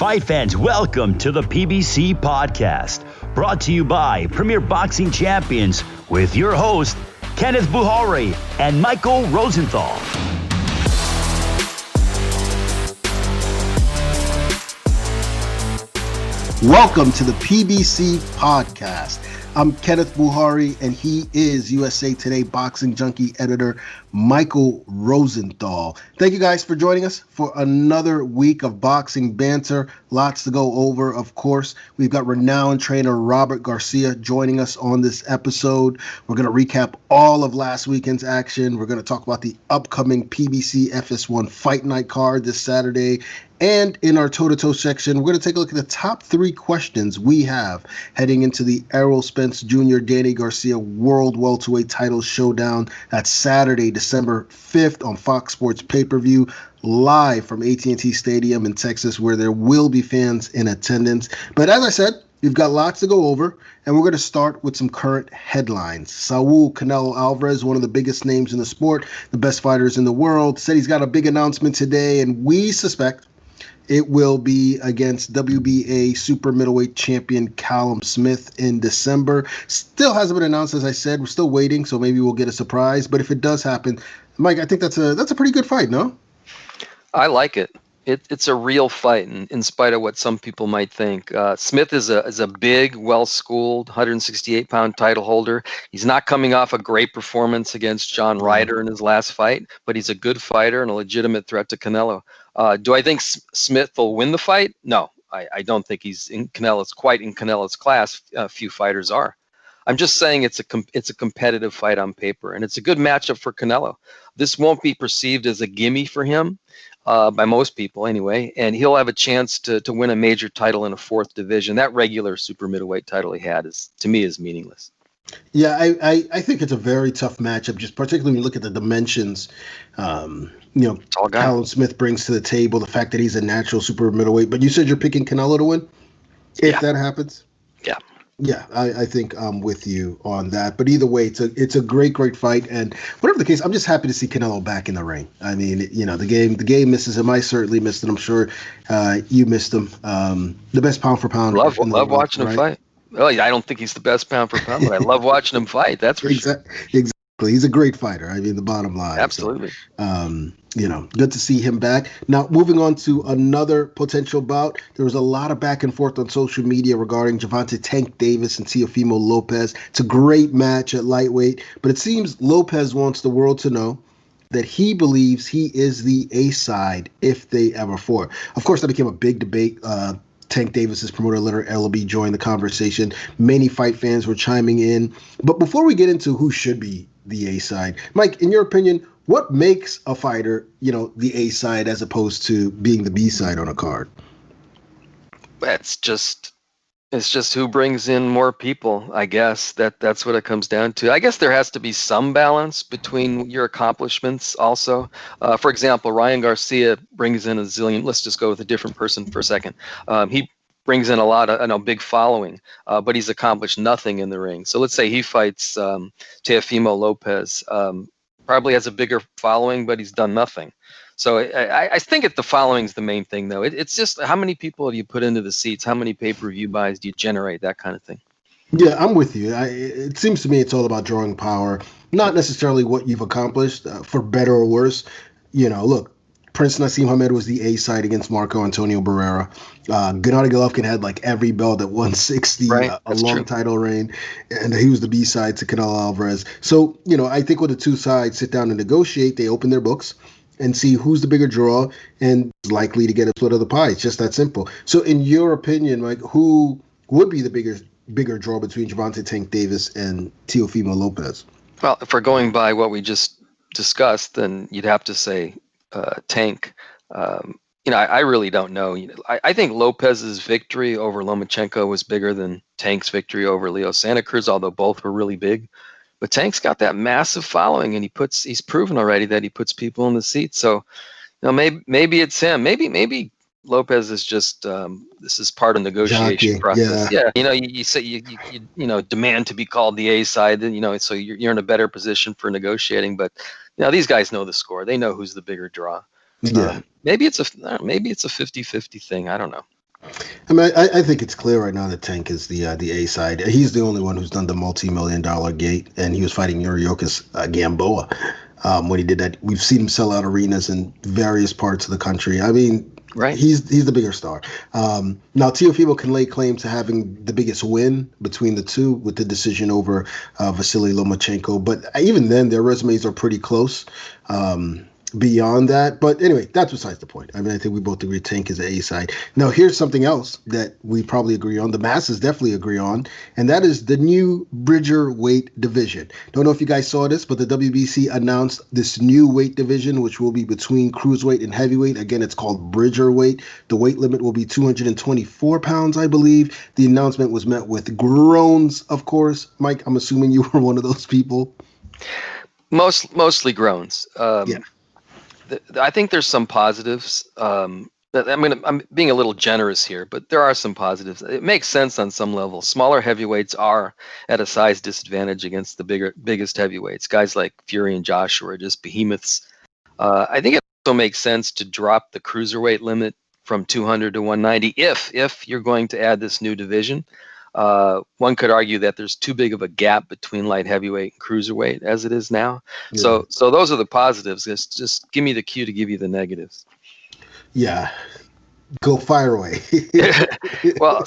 Fight fans, welcome to the PBC Podcast, brought to you by Premier Boxing Champions with your host, Kenneth Bouhairie and Michael Rosenthal. Welcome to the PBC Podcast. I'm Kenneth Bouhairie, and he is USA Today boxing junkie editor Michael Rosenthal. Thank you guys for joining us for another week of boxing banter. Lots to go over, of course. We've got renowned trainer Robert Garcia joining us on this episode. We're going to recap all of last weekend's action. We're going to talk about the upcoming PBC FS1 Fight Night card this Saturday. And in our toe-to-toe section, we're going to take a look at the top 3 questions we have heading into the Errol, Spence Jr., Danny Garcia World Welterweight Title Showdown. That's Saturday, December 5th on FOX Sports Pay-Per-View, live from AT&T Stadium in Texas, where there will be fans in attendance. But as I said, we've got lots to go over, and we're going to start with some current headlines. Saul Canelo Alvarez, one of the biggest names in the sport, the best fighters in the world, said he's got a big announcement today, and we suspect it will be against WBA super middleweight champion Callum Smith in December. Still hasn't been announced, as I said. We're still waiting, so maybe we'll get a surprise. But if it does happen, Mike, I think that's a pretty good fight, no? I like it. It's a real fight, in spite of what some people might think. Smith is a big, well-schooled, 168-pound title holder. He's not coming off a great performance against John Ryder in his last fight, but he's a good fighter and a legitimate threat to Canelo. Do I think Smith will win the fight? No, I don't think he's quite in Canelo's class. Few fighters are. I'm just saying it's a competitive fight on paper, and it's a good matchup for Canelo. This won't be perceived as a gimme for him, by most people anyway, and he'll have a chance to win a major title in a 4th division. That regular super middleweight title he had is meaningless. Yeah, I think it's a very tough matchup, just particularly when you look at the dimensions Callum Smith brings to the table, the fact that he's a natural super middleweight. But you said you're picking Canelo to win if that happens? Yeah. Yeah, I think I'm with you on that. But either way, it's a great fight. And whatever the case, I'm just happy to see Canelo back in the ring. I mean, the game misses him. I certainly missed it. I'm sure you missed him. The best pound for pound. Love watching him fight. Well, I don't think he's the best pound for pound, but I love watching him fight. That's for sure. Exactly. He's a great fighter. I mean, the bottom line. Absolutely. So, good to see him back. Now, moving on to another potential bout. There was a lot of back and forth on social media regarding Gervonta Tank Davis and Teofimo Lopez. It's a great match at lightweight, but it seems Lopez wants the world to know that he believes he is the A-side if they ever fought. Of course, that became a big debate. Tank Davis's promoter, Leonard Ellaby, joined the conversation. Many fight fans were chiming in. But before we get into who should be the A-side, Mike, in your opinion, what makes a fighter, the A-side as opposed to being the B-side on a card? It's just who brings in more people, I guess. That's what it comes down to. I guess there has to be some balance between your accomplishments also. For example, Ryan Garcia brings in a zillion. Let's just go with a different person for a second. He brings in a lot of big following, but he's accomplished nothing in the ring. So let's say he fights Teofimo Lopez. Probably has a bigger following, but he's done nothing. So I think the following's the main thing, though. It's just how many people do you put into the seats? How many pay-per-view buys do you generate? That kind of thing. Yeah, I'm with you. It seems to me it's all about drawing power, not necessarily what you've accomplished, for better or worse. Look, Prince Nassim Hamed was the A-side against Marco Antonio Barrera. Gennady Golovkin had every belt at 160, right, a long title reign, and he was the B-side to Canelo Alvarez. So, I think when the two sides sit down and negotiate, they open their books and see who's the bigger draw and is likely to get a split of the pie. It's just that simple. So in your opinion, Mike, who would be the bigger draw between Gervonta Tank Davis and Teofimo Lopez? Well, if we're going by what we just discussed, then you'd have to say Tank. I really don't know. I think Lopez's victory over Lomachenko was bigger than Tank's victory over Leo Santa Cruz, although both were really big. But Tank's got that massive following, and he's proven already that he puts people in the seat. So, maybe it's him. Maybe Lopez is just this is part of negotiation process. Yeah. You say you demand to be called the A side. So you're in a better position for negotiating. But these guys know the score. They know who's the bigger draw. Yeah. Maybe it's a 50-50 thing. I don't know. I mean, I think it's clear right now that Tank is the A side. He's the only one who's done the multi-million-dollar gate, and he was fighting Yuriorkis Gamboa when he did that. We've seen him sell out arenas in various parts of the country. I mean, Right. he's the bigger star. Now, Teofimo can lay claim to having the biggest win between the two with the decision over Vasily Lomachenko, but even then, their resumes are pretty close. Beyond that, but anyway, that's besides the point. I mean, I think we both agree Tank is the A side. Now, here's something else that we probably agree on. The masses definitely agree on, and that is the new Bridger weight division. Don't know if you guys saw this, but the WBC announced this new weight division, which will be between cruiserweight and heavyweight. Again, it's called Bridger weight. The weight limit will be 224 pounds, I believe. The announcement was met with groans, of course. Mike, I'm assuming you were one of those people. Mostly groans. Yeah. I think there's some positives. I'm being a little generous here, but there are some positives. It makes sense on some level. Smaller heavyweights are at a size disadvantage against the biggest heavyweights. Guys like Fury and Joshua are just behemoths. I think it also makes sense to drop the cruiserweight limit from 200 to 190 if you're going to add this new division. One could argue that there's too big of a gap between light heavyweight and cruiserweight as it is now. Yeah. So those are the positives. Just give me the cue to give you the negatives. Yeah, go fire away. Well,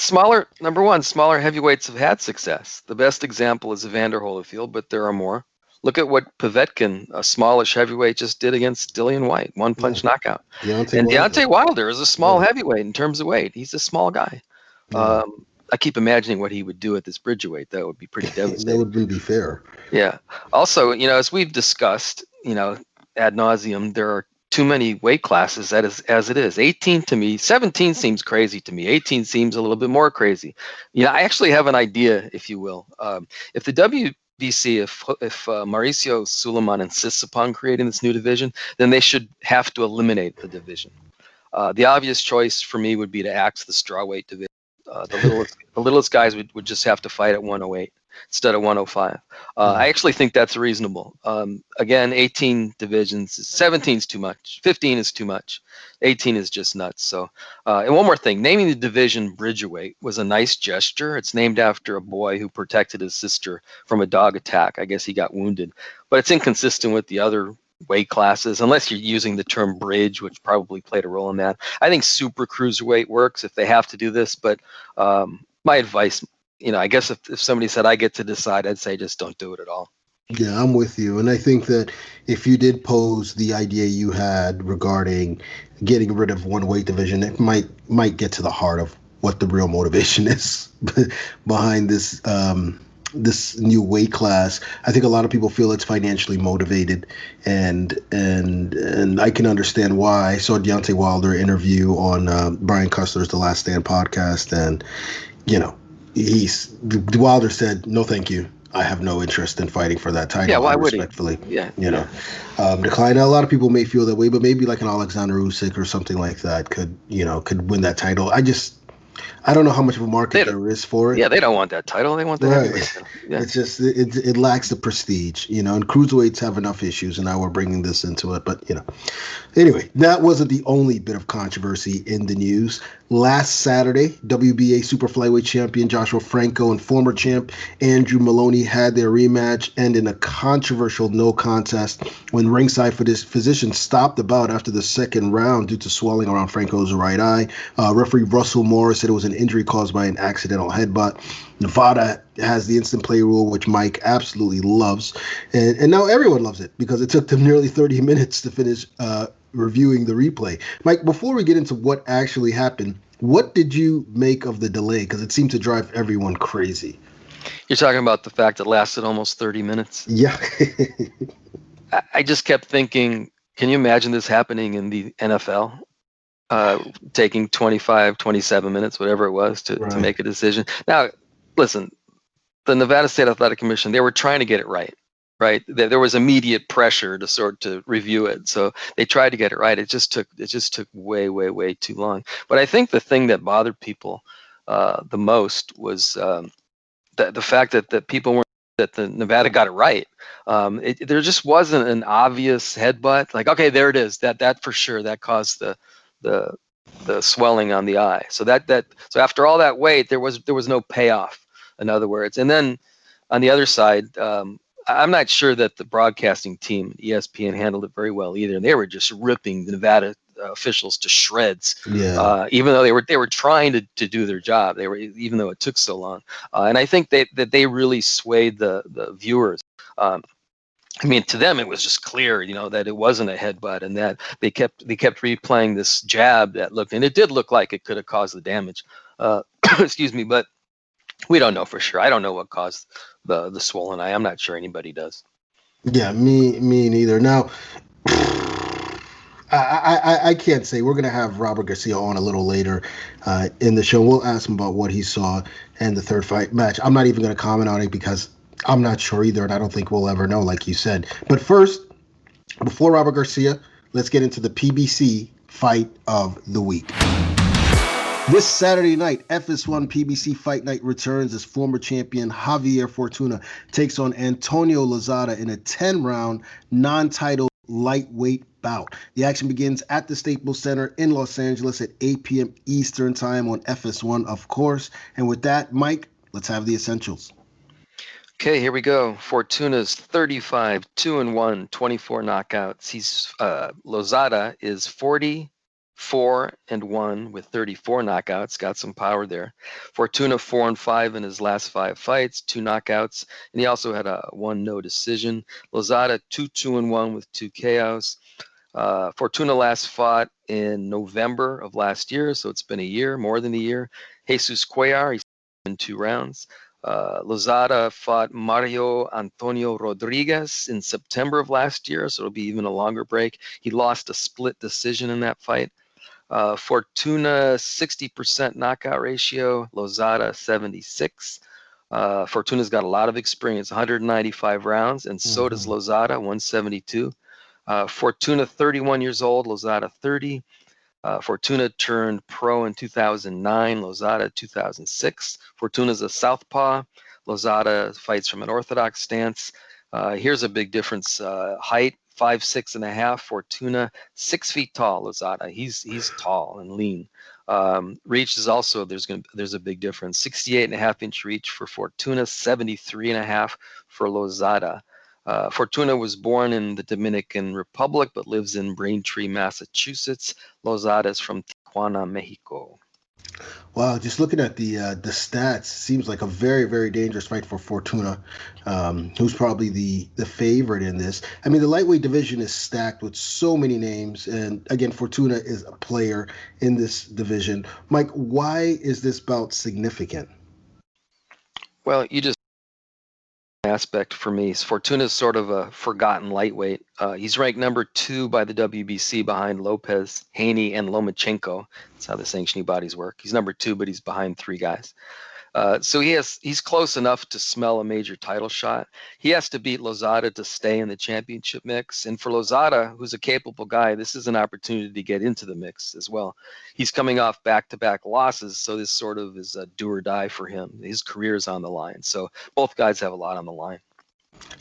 number one, smaller heavyweights have had success. The best example is Evander Holyfield, but there are more. Look at what Povetkin, a smallish heavyweight, just did against Dillian White, one-punch knockout. Deontay Wilder is a small heavyweight in terms of weight. He's a small guy. Yeah. I keep imagining what he would do at this Bridgerweight. That would be pretty devastating. That wouldn't be fair. Yeah. Also, as we've discussed, ad nauseum, there are too many weight classes as it is. 18 to me, 17 seems crazy to me. 18 seems a little bit more crazy. I actually have an idea, if you will. If the WBC, if Mauricio Suleiman insists upon creating this new division, then they should have to eliminate the division. The obvious choice for me would be to axe the strawweight division. The littlest guys would just have to fight at 108 instead of 105. I actually think that's reasonable. Again, 18 divisions, 17 is too much. 15 is too much. 18 is just nuts. So, and one more thing, naming the division Bridgerweight was a nice gesture. It's named after a boy who protected his sister from a dog attack. I guess he got wounded, but it's inconsistent with the other weight classes, unless you're using the term bridge, which probably played a role in that. I think super cruiserweight works if they have to do this, but my advice, I guess if somebody said I get to decide, I'd say just don't do it at all. Yeah, I'm with you. And I think that if you did pose the idea you had regarding getting rid of one weight division, it might get to the heart of what the real motivation is behind this this new weight class. I think a lot of people feel it's financially motivated, and I can understand why. I saw Deontay Wilder interview on Brian Custer's The Last Stand podcast, and Wilder said, "No, thank you. I have no interest in fighting for that title." Yeah, why would he? Respectfully, decline. A lot of people may feel that way, but maybe like an Alexander Usyk or something like that could win that title. I don't know how much of a market there is for it. Yeah, they don't want that title. They want the heavyweight title. Yeah. It's just it lacks the prestige, and cruiserweights have enough issues, and now we're bringing this into it. But anyway, that wasn't the only bit of controversy in the news. Last Saturday, WBA super flyweight champion Joshua Franco and former champ Andrew Maloney had their rematch, and in a controversial no contest when ringside physician stopped the bout after the second round due to swelling around Franco's right eye. Referee Russell Morris said it was an injury caused by an accidental headbutt. Nevada has the instant play rule, which Mike absolutely loves, and now everyone loves it because it took them nearly 30 minutes to finish reviewing the replay. Mike, before we get into what actually happened, what did you make of the delay? Because it seemed to drive everyone crazy. You're talking about the fact it lasted almost 30 minutes? Yeah. I just kept thinking, can you imagine this happening in the NFL? Taking 25, 27 minutes, whatever it was, to make a decision. Now, listen, the Nevada State Athletic Commission, they were trying to get it right. There was immediate pressure to review it, so they tried to get it right. It just took way, way, way too long. But I think the thing that bothered people the most was the fact that people weren't, that the Nevada got it right. There just wasn't an obvious headbutt. Like, okay, there it is. That for sure that caused the the swelling on the eye. So so after all that weight, there was no payoff, in other words. And then on the other side, I'm not sure that the broadcasting team, ESPN, handled it very well either. And they were just ripping the Nevada officials to shreds, Yeah. even though they were trying to do their job. Even though it took so long. And I think that they really swayed the viewers. I mean, to them, it was just clear, that it wasn't a headbutt, and that they kept replaying this jab and it did look like it could have caused the damage. Excuse me, but we don't know for sure. I don't know what caused the swollen eye. I'm not sure anybody does. Yeah, me neither. Now, I can't say. We're going to have Robert Garcia on a little later in the show. We'll ask him about what he saw in the third fight match. I'm not even going to comment on it because I'm not sure either, and I don't think we'll ever know, like you said. But first, before Robert Garcia, let's get into the PBC Fight of the Week. This Saturday night, FS1 PBC Fight Night returns as former champion Javier Fortuna takes on Antonio Lozada in a 10-round, non-title lightweight bout. The action begins at the Staples Center in Los Angeles at 8 p.m. Eastern Time on FS1, of course. And with that, Mike, let's have the essentials. Okay, here we go. Fortuna's 35, 2-1, 24 knockouts. Lozada is 44-1 with 34 knockouts. Got some power there. Fortuna 4-5 in his last 5 fights, 2 knockouts, and he also had a 1 no decision. Lozada 2-1 with 2 KOs. Fortuna last fought in November of last year, so it's been a year, more than a year. Jesus Cuellar, he's in 2 rounds. Lozada fought Mario Antonio Rodriguez in September of last year, so it'll be even a longer break. He lost a split decision in that fight. Fortuna 60% knockout ratio, Lozada 76. Fortuna's got a lot of experience, 195 rounds, and so does Lozada, 172. Fortuna 31 years old, Lozada 30. Fortuna turned pro in 2009, Lozada 2006. Fortuna's a southpaw. Lozada fights from an orthodox stance. Here's a big difference. Height, 5'6.5". Fortuna 6 feet tall. Lozada, he's tall and lean. Reach is also there's a big difference. 68.5-inch reach for Fortuna, 73.5 for Lozada. Fortuna was born in the Dominican Republic but lives in Braintree, Massachusetts. Lozada is from Tijuana, Mexico. Wow, just looking at the stats, seems like a very, very dangerous fight for Fortuna, who's probably the favorite in this. I mean, the lightweight division is stacked with so many names, and again, Fortuna is a player in this division. Mike, why is this bout significant? Well, aspect for me is Fortuna's sort of a forgotten lightweight. He's ranked number 2 by the WBC behind Lopez, Haney, and Lomachenko. That's how the sanctioning bodies work. He's number 2, but he's behind 3 guys. So he's close enough to smell a major title shot. He has to beat Lozada to stay in the championship mix. And for Lozada, who's a capable guy, this is an opportunity to get into the mix as well. He's coming off back-to-back losses, so this sort of is a do or die for him. His career is on the line. So both guys have a lot on the line.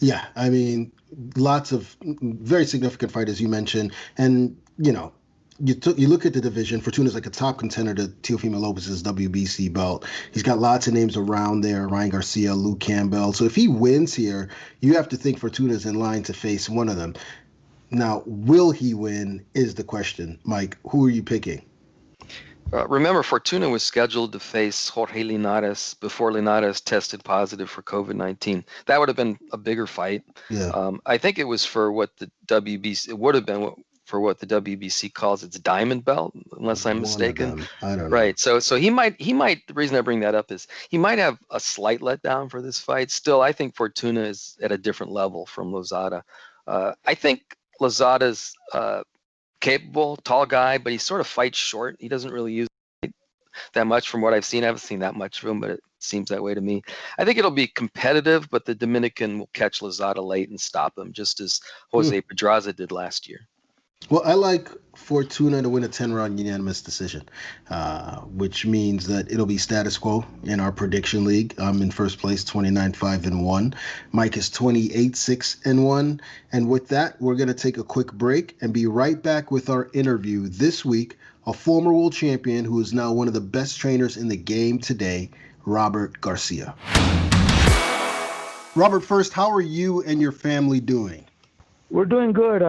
Yeah, I mean, lots of very significant fight, as you mentioned. And, you look at the division, Fortuna's like a top contender to Teofimo Lopez's WBC belt. He's got lots of names around there, Ryan Garcia, Luke Campbell. So if he wins here, you have to think Fortuna's in line to face one of them. Now, will he win is the question. Mike, who are you picking? Remember, Fortuna was scheduled to face Jorge Linares before Linares tested positive for COVID-19. That would have been a bigger fight. Yeah. I think it was for what the WBC, it would have been for what the WBC calls its diamond belt, unless I'm mistaken. I don't know. Right. So he might, the reason I bring that up is he might have a slight letdown for this fight. Still, I think Fortuna is at a different level from Lozada. I think Lozada's capable, tall guy, but he sort of fights short. He doesn't really use that much from what I've seen. I haven't seen that much of him, but it seems that way to me. I think it'll be competitive, but the Dominican will catch Lozada late and stop him, just as Jose Pedraza did last year. Well, I like Fortuna to win a 10-round unanimous decision, which means that it'll be status quo in our prediction league. I'm in first place, 29-5-1. Mike is 28-6-1. And with that, we're going to take a quick break and be right back with our interview this week. A former world champion who is now one of the best trainers in the game today, Robert Garcia. Robert, first, how are you and your family doing? We're doing good.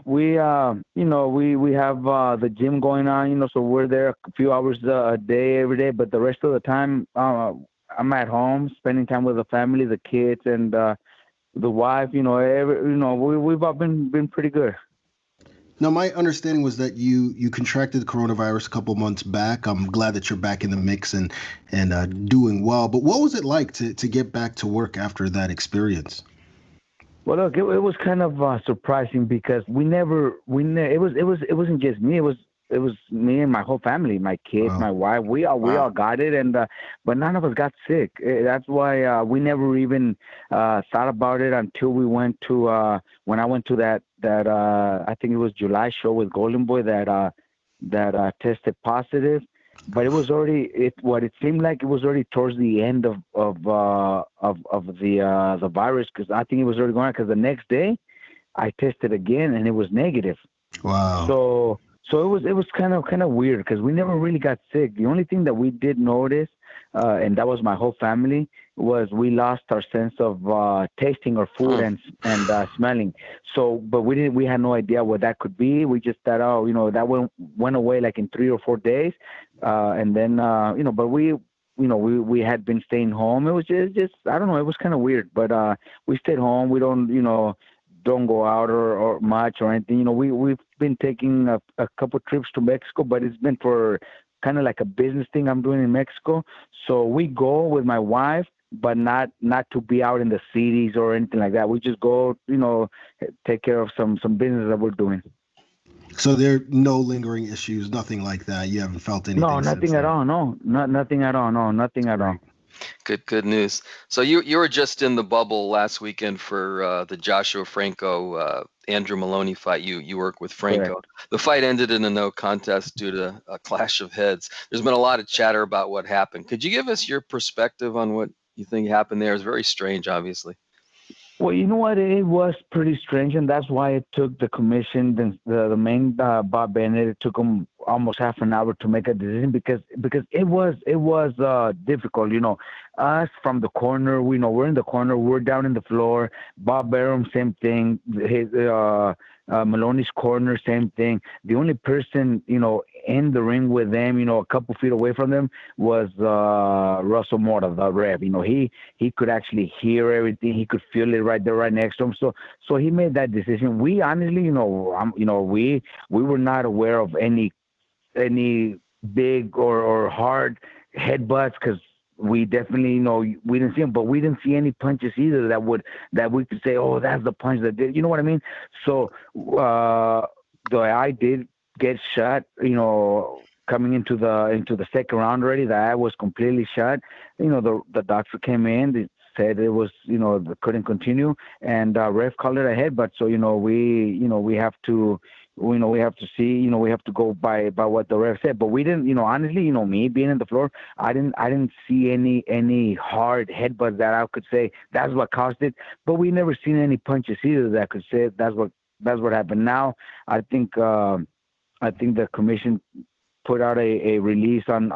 We have the gym going on, so we're there a few hours a day every day. But the rest of the time, I'm at home, spending time with the family, the kids, and the wife. We've all been pretty good. Now, my understanding was that you contracted coronavirus a couple months back. I'm glad that you're back in the mix and doing well. But what was it like to get back to work after that experience? Well, look, it was kind of surprising because it wasn't just me. It was me and my whole family, my kids, Wow. my wife. We all got it, and but none of us got sick. That's why we never even thought about it until we went to when I went to that I think it was July show with Golden Boy that tested positive. But it was already what it seemed like it was already towards the end of the virus, because I think it was already going on, because the next day I tested again and it was negative. Wow. So it was kind of weird because we never really got sick. The only thing that we did notice, and that was my whole family, was we lost our sense of tasting our food and smelling. So, but we had no idea what that could be. We just thought, that went away like in 3 or 4 days, and then but we had been staying home. It was just I don't know. It was kind of weird, but we stayed home. We don't go out or much or anything. We've been taking a couple trips to Mexico, but it's been for kind of like a business thing I'm doing in Mexico. So we go with my wife, but not to be out in the cities or anything like that. We just go, take care of some business that we're doing. So there are no lingering issues, nothing like that. You haven't felt anything? No, nothing at all. No, nothing at all. No, nothing at all. Good news. So you were just in the bubble last weekend for the Joshua Franco Andrew Maloney fight. You work with Franco. Correct. The fight ended in a no contest due to a clash of heads. There's been a lot of chatter about what happened. Could you give us your perspective on what you think happened there? It's very strange, obviously. Well, you know what? It was pretty strange, and that's why it took the commission, the main Bob Bennett. It took him almost half an hour to make a decision because it was difficult. Us from the corner, we're in the corner, we're down in the floor. Bob Arum, same thing. His Maloney's corner, same thing. The only person in the ring with them, a couple feet away from them, was Russell Mora, the ref. He could actually hear everything. He could feel it right there, right next to him. So he made that decision. We honestly, we were not aware of any big or hard headbutts, because we definitely we didn't see them, but we didn't see any punches either that we could say, oh, that's the punch that did. You know what I mean? So the eye did get shut. Coming into the second round already, the eye was completely shut. The doctor came in. They said it was they couldn't continue, and ref called it a headbutt. So we have to. We have to see, we have to go by what the ref said. But we didn't, honestly, me being in the floor, I didn't see any hard headbutts that I could say that's what caused it. But we never seen any punches either that could say that's what happened. Now, I think the commission put out a release on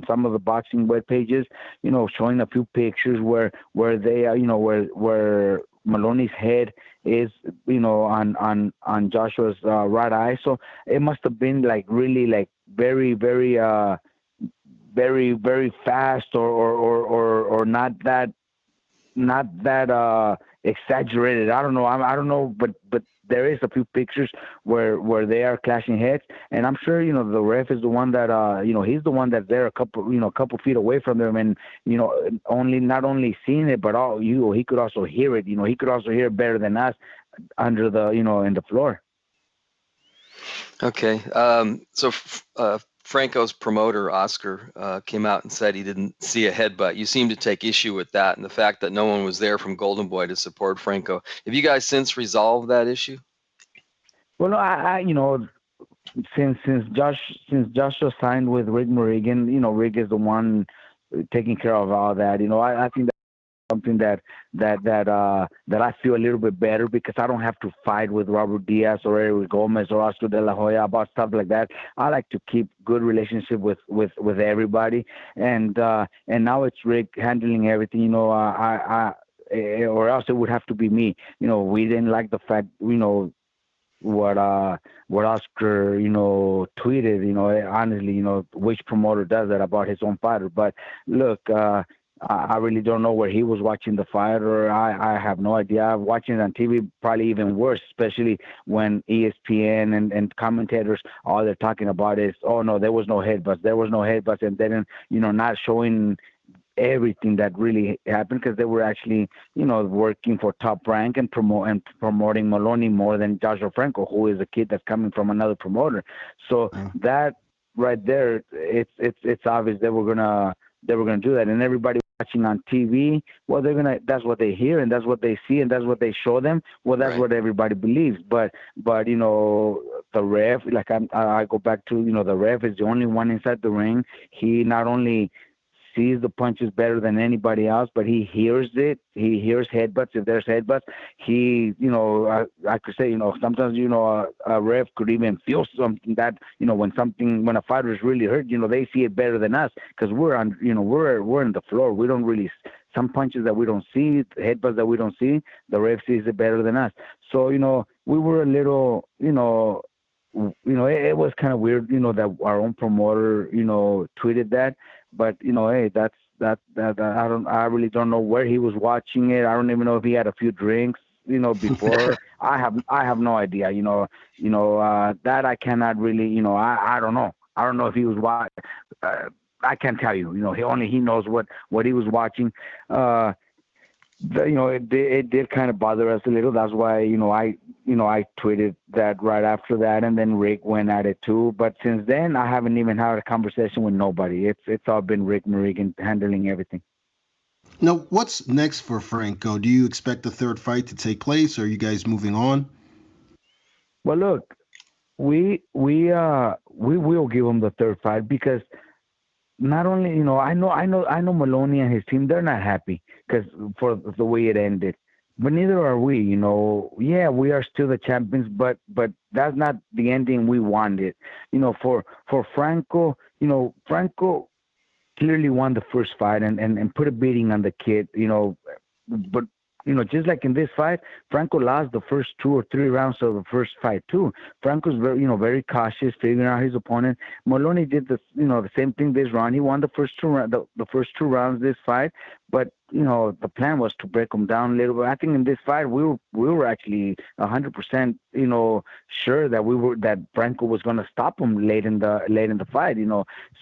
some of the boxing web pages, showing a few pictures where they where Maloney's head is, on Joshua's right eye. So it must have been like really like very, very, very, very fast or not that exaggerated. I don't know. I don't know, but there is a few pictures where they are clashing heads, and I'm sure the ref is the one that he's the one that's there a couple feet away from them, and not only seeing it, but he could also hear it. He could also hear it better than us under the in the floor. Okay. So Franco's promoter, Oscar, came out and said he didn't see a headbutt. You seem to take issue with that and the fact that no one was there from Golden Boy to support Franco. Have you guys since resolved that issue? Well, no, since Joshua signed with Rick Morrigan, Rick is the one taking care of all that. I think that's something that I feel a little bit better because I don't have to fight with Robert Diaz or Eric Gomez or Oscar De La Hoya about stuff like that. I like to keep good relationship with everybody, and now it's Rick handling everything. Or else it would have to be me. We didn't like the fact, what Oscar, tweeted, honestly, which promoter does that about his own fighter. But look, I really don't know where he was watching the fight, or I have no idea. I'm watching it on TV, probably even worse, especially when ESPN and commentators, all they're talking about is, oh no, there was no headbutts, and then, not showing everything that really happened, because they were actually, working for Top Rank and promoting Maloney more than Joshua Franco, who is a kid that's coming from another promoter. So that right there, it's obvious they were gonna do that, and everybody watching on TV, well, that's what they hear, and that's what they see, and that's what they show them. Well, that's what everybody believes. But the ref, like I go back to, the ref is the only one inside the ring. He not only sees the punches better than anybody else, but he hears it. He hears headbutts. If there's headbutts, he, I could say, sometimes, a ref could even feel something that, when a fighter is really hurt, they see it better than us, because we're on, we're in the floor. We don't really, some punches that we don't see, headbutts that we don't see, the ref sees it better than us. So, we were a little, it was kind of weird, that our own promoter, tweeted that. But hey, that's that. I really don't know where he was watching it. I don't even know if he had a few drinks, before. I have no idea. That I cannot really. I don't know. I don't know if he was watching. I can't tell you. He knows what he was watching. It did kind of bother us a little. That's why, I tweeted that right after that, and then Rick went at it too. But since then, I haven't even had a conversation with nobody. It's all been Rick Morrigan handling everything. Now, what's next for Franco? Do you expect the third fight to take place, or are you guys moving on? Well, look, we will give him the third fight, because not only, I know Maloney and his team, they're not happy for the way it ended, but neither are we. Yeah, we are still the champions, but that's not the ending we wanted. For Franco, Franco clearly won the first fight and put a beating on the kid. But just like in this fight, Franco lost the first 2 or 3 rounds of the first fight too. Franco's very cautious, figuring out his opponent. Maloney did the same thing this round. He won the first 2 rounds this fight, but the plan was to break him down a little bit. I think in this fight we were actually 100% sure that Franco was going to stop him late in the fight.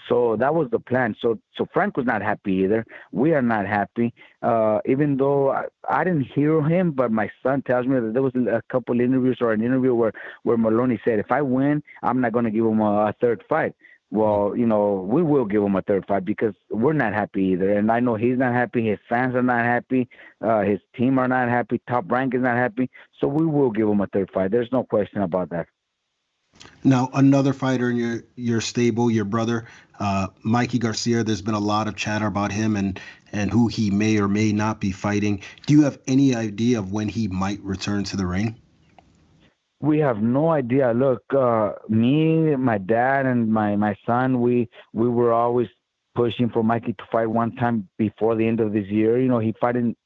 So that was the plan. So Franco's not happy either. We are not happy. Even though I didn't hear him, but my son tells me that there was a couple interviews, or an interview where Maloney said, if I win, I'm not going to give him a third fight. Well, we will give him a third fight, because we're not happy either. And I know he's not happy. His fans are not happy. His team are not happy. Top Rank is not happy. So we will give him a third fight. There's no question about that. Now, another fighter in your stable, your brother, Mikey Garcia, there's been a lot of chatter about him and who he may or may not be fighting. Do you have any idea of when he might return to the ring? We have no idea. Look, me, my dad, and my son, we were always pushing for Mikey to fight one time before the end of this year. He fought in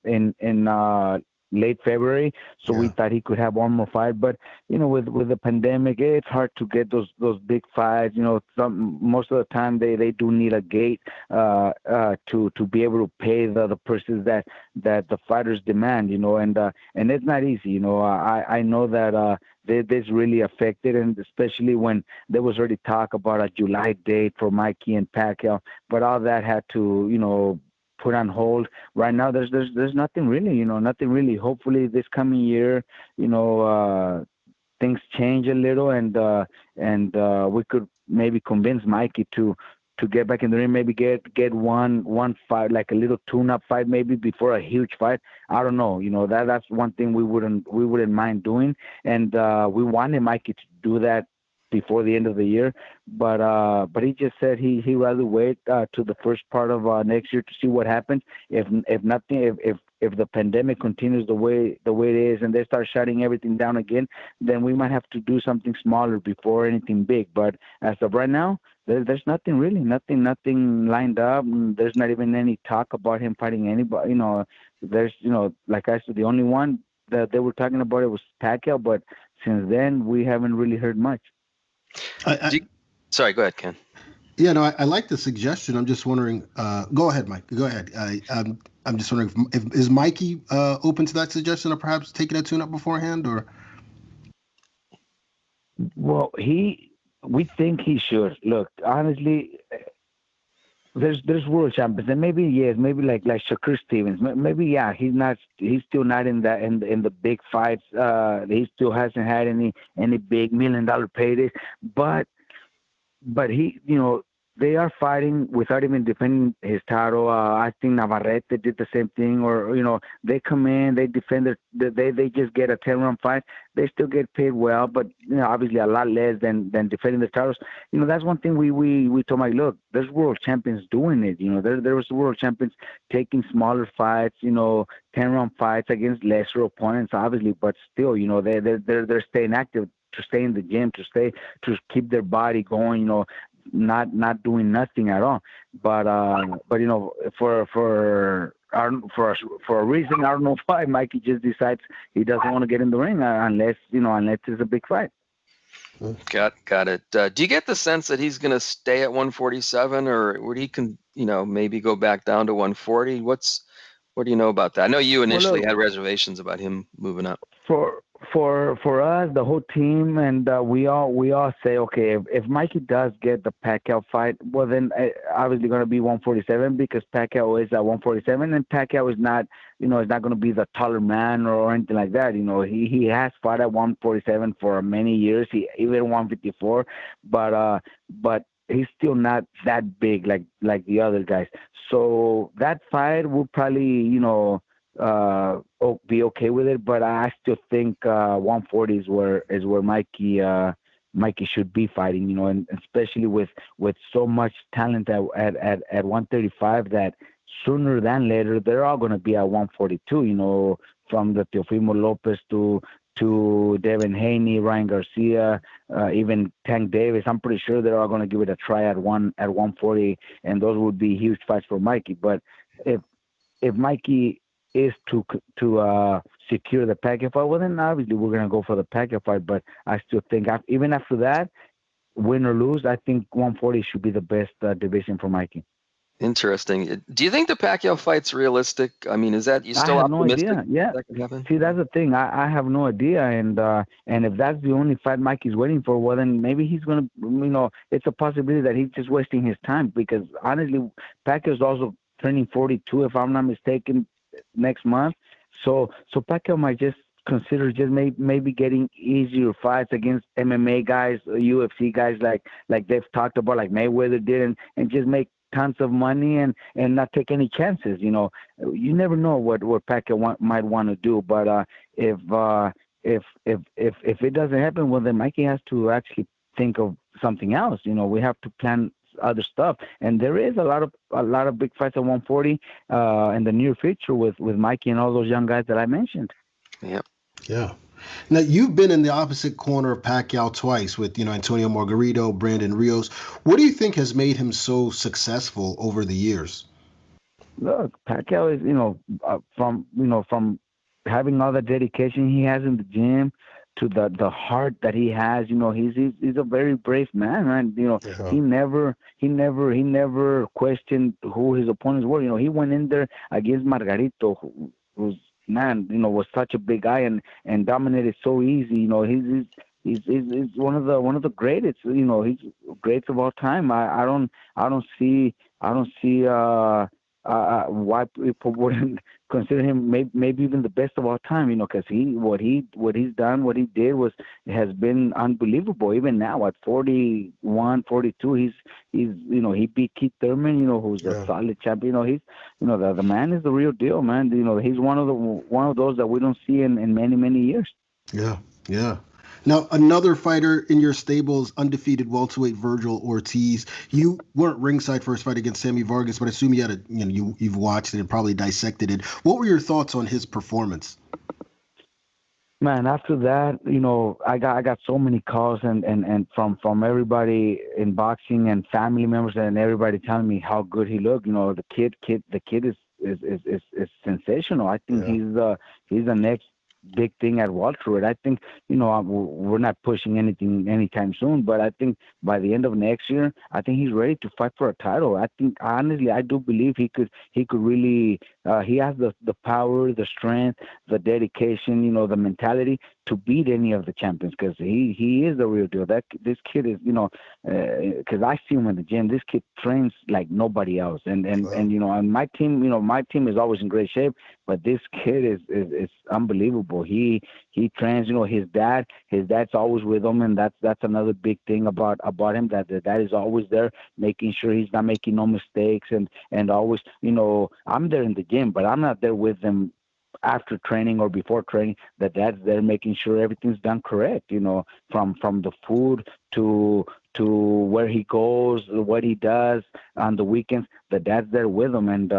late February, so we thought he could have one more fight. But with the pandemic, it's hard to get those big fights. Most of the time they do need a gate to be able to pay the purses that the fighters demand. And it's not easy. I know that this really affected, and especially when there was already talk about a July date for Mikey and Pacquiao, but all that had to put on hold. Right now, there's nothing really, nothing really. Hopefully, this coming year, things change a little, and we could maybe convince Mikey to to get back in the ring, maybe get one fight, like a little tune-up fight, maybe before a huge fight. I don't know. That's one thing we wouldn't mind doing, and we wanted Mikey to do that before the end of the year, but he just said he rather wait to the first part of next year to see what happens. If the pandemic continues the way it is, and they start shutting everything down again, then we might have to do something smaller before anything big. But as of right now, there's nothing lined up. There's not even any talk about him fighting anybody. There's like I said, the only one that they were talking about it was Pacquiao, but since then we haven't really heard much. Sorry, go ahead, Ken. Yeah, no, I like the suggestion. I'm just wondering. Go ahead, Mike. Go ahead. I'm just wondering if is Mikey open to that suggestion, or perhaps taking a tune-up beforehand, or. Well, we think he should. Look, honestly, there's world champions, and maybe like Shakur Stevens. Maybe he's still not in the big fights. He still hasn't had any big $1 million paydays, but he, they are fighting without even defending his title. I think Navarrete did the same thing, or they come in, they defend they just get a 10-round fight. They still get paid well, but obviously a lot less than defending the titles. That's one thing we told Mike. Look, there's world champions doing it. There was world champions taking smaller fights, 10-round fights against lesser opponents, obviously, but still, they're staying active, to stay in the gym, to keep their body going, not doing nothing at all. But for a reason, I don't know why Mikey just decides he doesn't want to get in the ring unless it's a big fight. Got it. Do you get the sense that he's going to stay at 147, or would he maybe go back down to 140? What do you know about that? I know you initially had reservations about him moving up. For us, the whole team, and we all say, okay, if Mikey does get the Pacquiao fight, well then obviously going to be 147, because Pacquiao is at 147, and Pacquiao is not, is not going to be the taller man or anything like that. He has fought at 147 for many years. He even 154, but he's still not that big like the other guys. So that fight will probably, be okay with it, but I still think 140 is where Mikey should be fighting, and especially with so much talent at 135, that sooner than later they're all going to be at 142. From the Teofimo Lopez to Devin Haney, Ryan Garcia, even Tank Davis. I'm pretty sure they're all going to give it a try at 140, and those would be huge fights for Mikey. But if Mikey is to secure the Pacquiao fight, well then obviously we're gonna go for the Pacquiao fight. But I still think even after that, win or lose, I think 140 should be the best division for Mikey. Interesting. Do you think the Pacquiao fight's realistic? I mean, is that you still optimistic? No idea. Yeah. That could happen? See, that's the thing. I have no idea, and if that's the only fight Mikey's waiting for, well then maybe he's gonna, it's a possibility that he's just wasting his time, because honestly, Pacquiao's also turning 42, if I'm not mistaken, next month. So Pacquiao might just consider just maybe getting easier fights against MMA guys, UFC guys like they've talked about, like Mayweather did, and just make tons of money and not take any chances. You never know what Pacquiao might want to do. But if it doesn't happen, well then Mikey has to actually think of something else. We have to plan other stuff, and there is a lot of big fights at 140 in the near future with Mikey and all those young guys that I mentioned. Yep. Yeah. Now you've been in the opposite corner of Pacquiao twice with Antonio Margarito, Brandon Rios. What do you think has made him so successful over the years? Look, Pacquiao is from having all the dedication he has in the gym, to the heart that he has. He's a very brave man, man. He never questioned who his opponents were. He went in there against Margarito, who's was such a big guy and dominated so easy. He's one of the greatest. He's greats of all time. I don't see why people wouldn't consider him maybe even the best of all time, because what he's done, what he did has been unbelievable. Even now at 41, 42, he's he beat Keith Thurman, who's a solid champion. He's the man is the real deal, man. He's one of those that we don't see in many years. Yeah, yeah. Now, another fighter in your stable is undefeated welterweight Virgil Ortiz. You weren't ringside for his fight against Sammy Vargas, but I assume you had you've watched it and probably dissected it. What were your thoughts on his performance? Man, after that, I got so many calls and from everybody in boxing and family members and everybody telling me how good he looked. The kid is sensational. I think he's the next big thing at welterweight. I think we're not pushing anything anytime soon, but I think by the end of next year, I think he's ready to fight for a title. I think honestly, I do believe he could really. He has the power, the strength, the dedication, the mentality to beat any of the champions, because he is the real deal. This kid is, because I see him in the gym. This kid trains like nobody else, and and my team is always in great shape, but this kid is unbelievable. He trains. His dad's always with him, and that's another big thing about him, that the dad is always there, making sure he's not making no mistakes, and always, I'm there in the gym, but I'm not there with them after training or before training. The dad's there making sure everything's done correct, from the food to where he goes, what he does on the weekends. The dad's there with him, and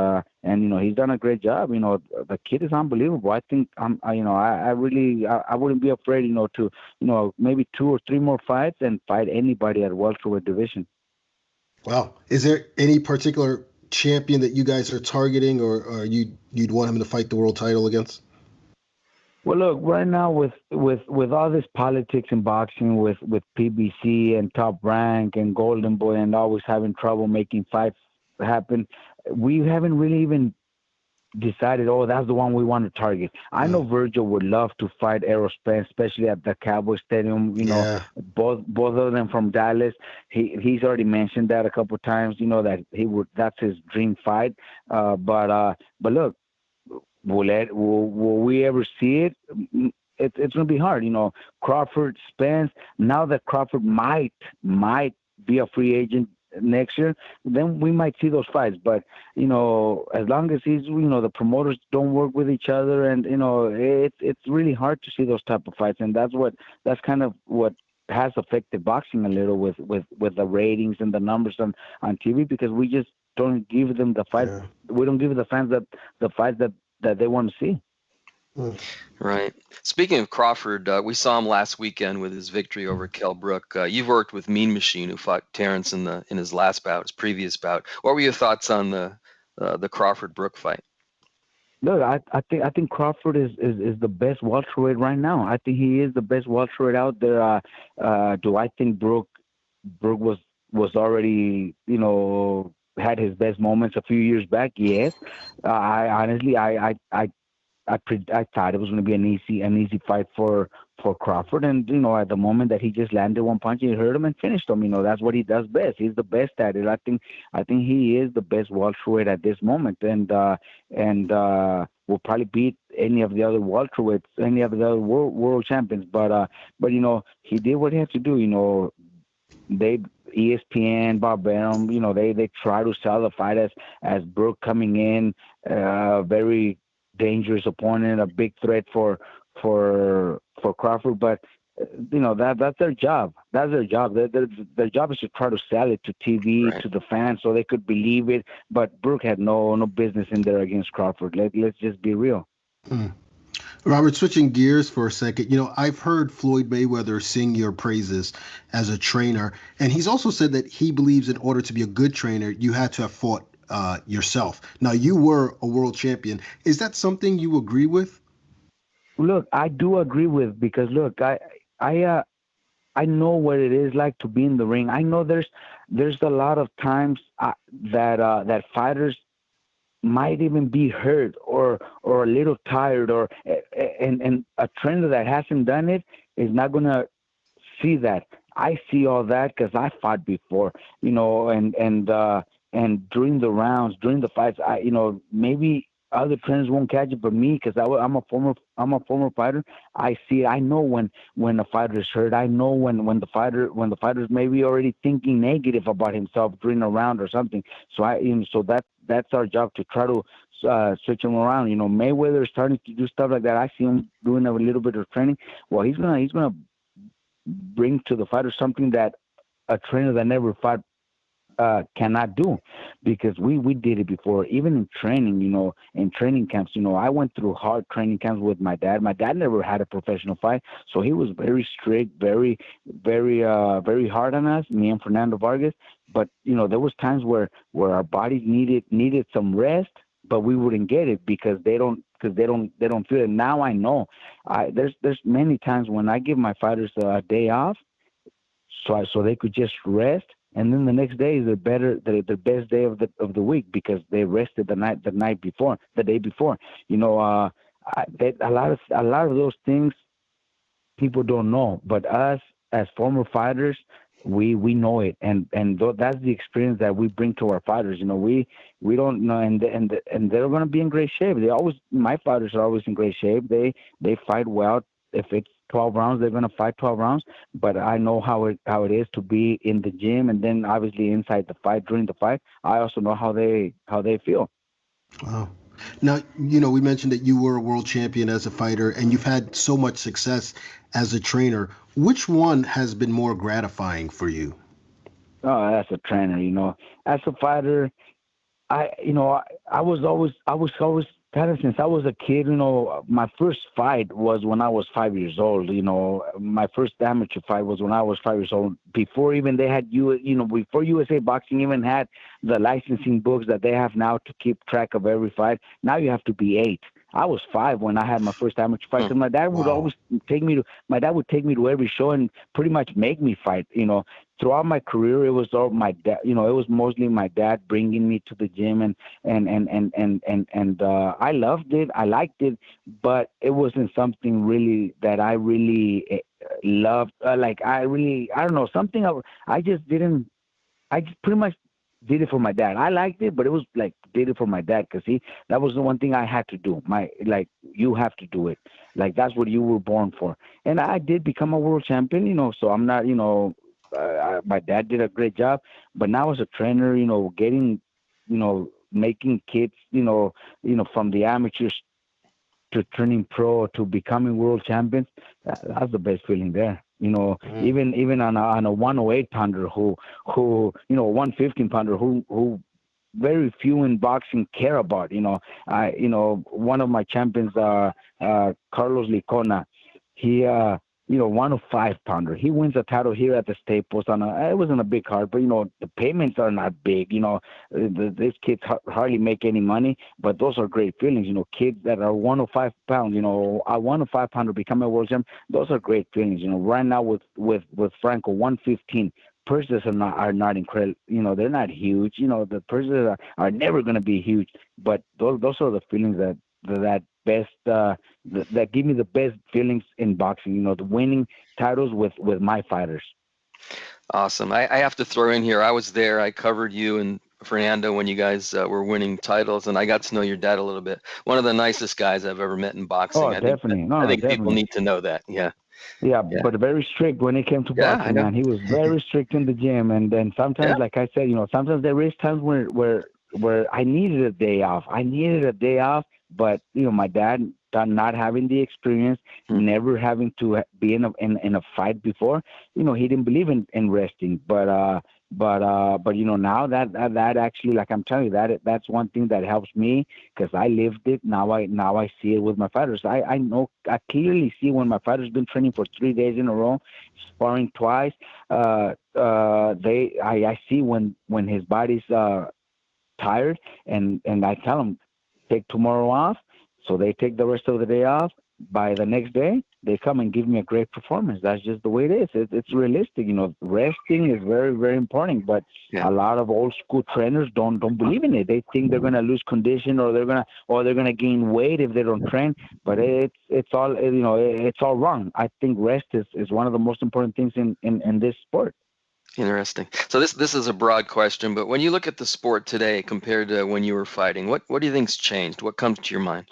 he's done a great job. The kid is unbelievable. I think I wouldn't be afraid, to maybe 2 or 3 more fights and fight anybody at welterweight division. Wow. Is there any particular champion that you guys are targeting, or you'd want him to fight the world title against? Well, look, right now with all this politics in boxing, with PBC and Top Rank and Golden Boy and always having trouble making fights happen, we haven't really even decided, that's the one we want to target. I know Virgil would love to fight Errol Spence, especially at the Cowboy Stadium. Both of them from Dallas. He's already mentioned that a couple of times. That that's his dream fight. But look, will we ever see it? It's gonna be hard. Crawford, Spence. Now that Crawford might be a free agent next year, then we might see those fights. But as long as he's the promoters don't work with each other, and it's really hard to see those type of fights, and that's kind of what has affected boxing a little with the ratings and the numbers on TV, because we just don't give them the fight. Yeah. We don't give the fans the fights that they want to see. Right. Speaking of Crawford, we saw him last weekend with his victory over Kell Brook. You've worked with Mean Machine, who fought Terrence in his last bout, his previous bout. What were your thoughts on the Crawford Brook fight? Look, I think Crawford is the best welterweight right now. I think he is the best welterweight out there. Do I think Brook was already had his best moments a few years back? Yes. I honestly I thought it was going to be an easy fight for Crawford, and at the moment that he just landed one punch, he hurt him and finished him. That's what he does best. He's the best at it. I think he is the best welterweight at this moment, and will probably beat any of the other welterweights, any of the other world champions. But he did what he had to do. ESPN, Barbarian, they try to sell the fight as Brook coming in, very dangerous opponent, a big threat for Crawford, but that's their job. That's their job. Their job is to try to sell it to TV, right, to the fans, so they could believe it. But Brook had no business in there against Crawford. Let's just be real. Robert, switching gears for a second, I've heard Floyd Mayweather sing your praises as a trainer, and he's also said that he believes in order to be a good trainer, you had to have fought yourself. Now, you were a world champion. Is that something you agree with? Look, I do agree with, because look, I know what it is like to be in the ring. I know there's a lot of times that fighters might even be hurt or a little tired, and a trainer that hasn't done it is not gonna see that. I see all that because I fought before, and during the rounds, during the fights, maybe other trainers won't catch it, but me, because I'm a former fighter. I see. I know when a fighter is hurt. I know when the fighter's maybe already thinking negative about himself during a round or something. So that's our job, to try to switch him around. Mayweather is starting to do stuff like that. I see him doing a little bit of training. Well, he's gonna bring to the fighter something that a trainer that never fought cannot do, because we did it before, even in training, in training camps. I went through hard training camps with my dad. My dad never had a professional fight, so he was very strict, very, very, very hard on us, me and Fernando Vargas. But there was times where our bodies needed some rest, but we wouldn't get it because they don't feel it. Now I know. There's many times when I give my fighters a day off, so they could just rest. And then the next day is the best day of the week, because they rested the day before. A lot of those things people don't know, but us as former fighters, we know it, and that's the experience that we bring to our fighters. We don't know, and they're going to be in great shape. My fighters are always in great shape. They fight well. If it's 12 rounds, they're going to fight 12 rounds. But I know how it is to be in the gym, and then obviously inside the fight, during the fight, I also know how they feel. Wow. Now, we mentioned that you were a world champion as a fighter, and you've had so much success as a trainer. Which one has been more gratifying for you? Oh, as a trainer, as a fighter, I was always kind of, since I was a kid, my first fight was when I was 5 years old. My first amateur fight was when I was 5 years old. Before even they had before USA Boxing even had the licensing books that they have now to keep track of every fight. Now you have to be 8. I was 5 when I had my first amateur fight. So my dad would always take me to every show and pretty much make me fight. Throughout my career, it was all my dad. It was mostly my dad bringing me to the gym, and I loved it. I liked it, but it wasn't something really that I really loved. I don't know, something I just didn't. I just pretty much did it for my dad. I liked it, but it was like did it for my dad, because that was the one thing I had to do. You have to do it. That's what you were born for. And I did become a world champion. So I'm not. My dad did a great job, but now as a trainer, getting, making kids, from the amateurs to turning pro to becoming world champions, that's the best feeling there. Even on a 108 pounder who 115 pounder who very few in boxing care about. One of my champions, Carlos Licona, he 105 pounder. He wins a title here at the Staples it wasn't a big card, but the payments are not big. These kids hardly make any money, but those are great feelings. Kids that are 105 pounds, a 105 pounder become a world champion. Those are great feelings. Right now with Franco 115. Purses are not incredible. They're not huge. The purses are never going to be huge, but those are the feelings that best that give me the best feelings in boxing. The winning titles with my fighters. Awesome. I have to throw in here, I was there. I covered you and Fernando when you guys were winning titles, and I got to know your dad a little bit. One of the nicest guys I've ever met in boxing. Oh, definitely. I think people need to know that. Yeah, but very strict when it came to boxing, man. He was very strict in the gym, and then sometimes, like I said, sometimes there is times where I needed a day off. But my dad not having the experience, never having to be in a fight before, he didn't believe in resting. But now that actually, like I'm telling you, that's one thing that helps me, because I lived it. Now I see it with my fighters. I clearly see when my fighters been training for 3 days in a row, sparring twice. I see when his body's tired, and I tell him, take tomorrow off. So they take the rest of the day off. By the next day, they come and give me a great performance. That's just the way it is. It's realistic. Resting is very, very important. But a lot of old school trainers don't believe in it. They think they're gonna lose condition, or they're gonna gain weight if they don't train. But it's all wrong. I think rest is one of the most important things in this sport. Interesting. So this is a broad question, but when you look at the sport today compared to when you were fighting, what do you think's changed? What comes to your mind?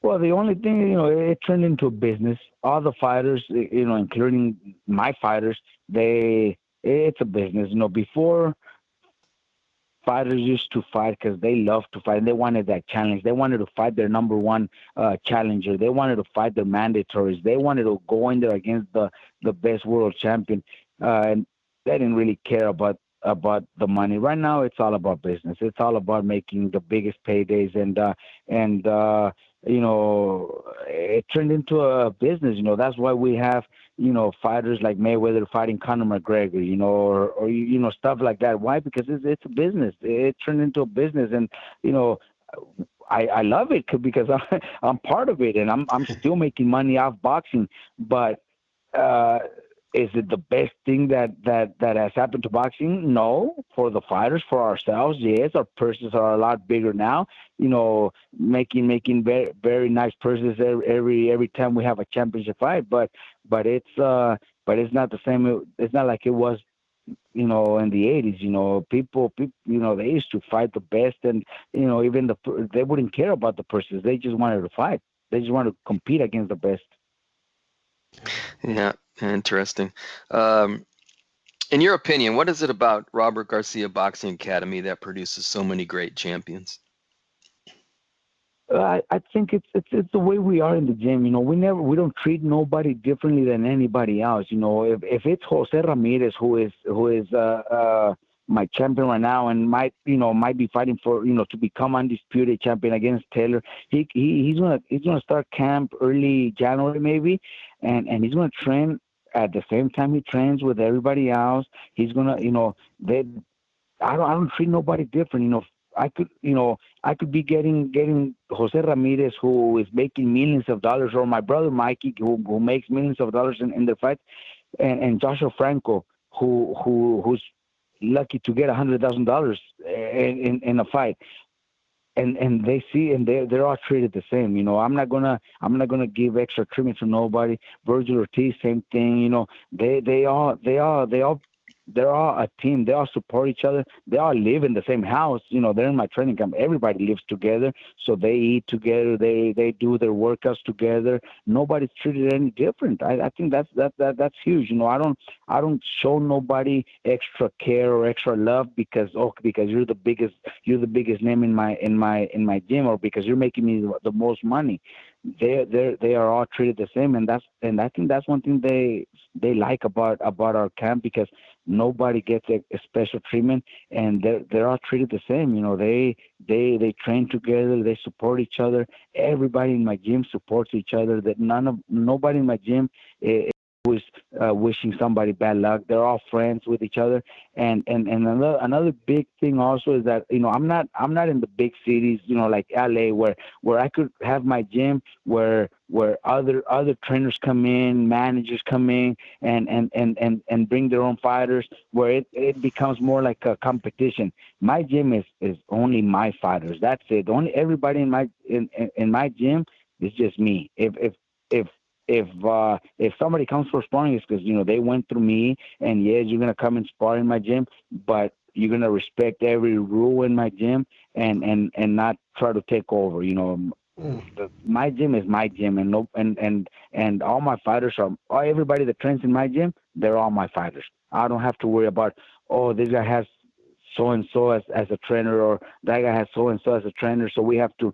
Well, the only thing, it turned into a business. All the fighters, including my fighters, it's a business. Before, fighters used to fight because they loved to fight and they wanted that challenge. They wanted to fight their number one challenger. They wanted to fight their mandatories. They wanted to go in there against the best world champion. And they didn't really care about the money. Right now, it's all about business. It's all about making the biggest paydays, and it turned into a business. That's why we have fighters like Mayweather fighting Conor McGregor, or stuff like that. Why? Because it's a business. It turned into a business, and I love it because I'm part of it, and I'm still making money off boxing. But is it the best thing that has happened to boxing? No. For the fighters, for ourselves, yes. Our purses are a lot bigger now. Making very, very nice purses every time we have a championship fight. But it's not the same. It's not like it was, in the 80s. People, they used to fight the best, and even they wouldn't care about the purses. They just wanted to fight. They just wanted to compete against the best. Yeah, interesting. In your opinion, what is it about Robert Garcia Boxing Academy that produces so many great champions? I think it's the way we are in the gym. We don't treat nobody differently than anybody else. If it's Jose Ramirez who is my champion right now and might be fighting for to become undisputed champion against Taylor, he's gonna start camp early January maybe, and he's gonna train at the same time he trains with everybody else. He's gonna I don't treat nobody different. I could be getting Jose Ramirez, who is making millions of dollars, or my brother Mikey, who makes millions of dollars in their fights, and Joshua Franco, who's lucky to get $100,000 in a fight, and they see, and they're all treated the same. I'm not gonna give extra treatment to nobody. Virgil Ortiz, same thing. They're all a team. They all support each other. They all live in the same house. They're in my training camp. Everybody lives together, so they eat together. They do their workouts together. Nobody's treated any different. I think that's huge. I don't show nobody extra care or extra love because you're the biggest name in my gym, or because you're making me the most money. They are all treated the same, and I think that's one thing they like about our camp, because nobody gets a special treatment, and they're all treated the same. They train together, they support each other. Everybody in my gym supports each other. That nobody in my gym is wishing somebody bad luck. They're all friends with each other. And another big thing also is that I'm not in the big cities, like LA, where I could have my gym where other trainers come in, managers come in, and bring their own fighters, where it becomes more like a competition. My gym is only my fighters. That's it. Only everybody in my gym is just me. If somebody comes for sparring, it's because they went through me, and yes, you're gonna come and spar in my gym, but you're gonna respect every rule in my gym and not try to take over. My gym is my gym, and all my fighters everybody that trains in my gym, they're all my fighters. I don't have to worry about, this guy has so and so as a trainer, or that guy has so and so as a trainer, so we have to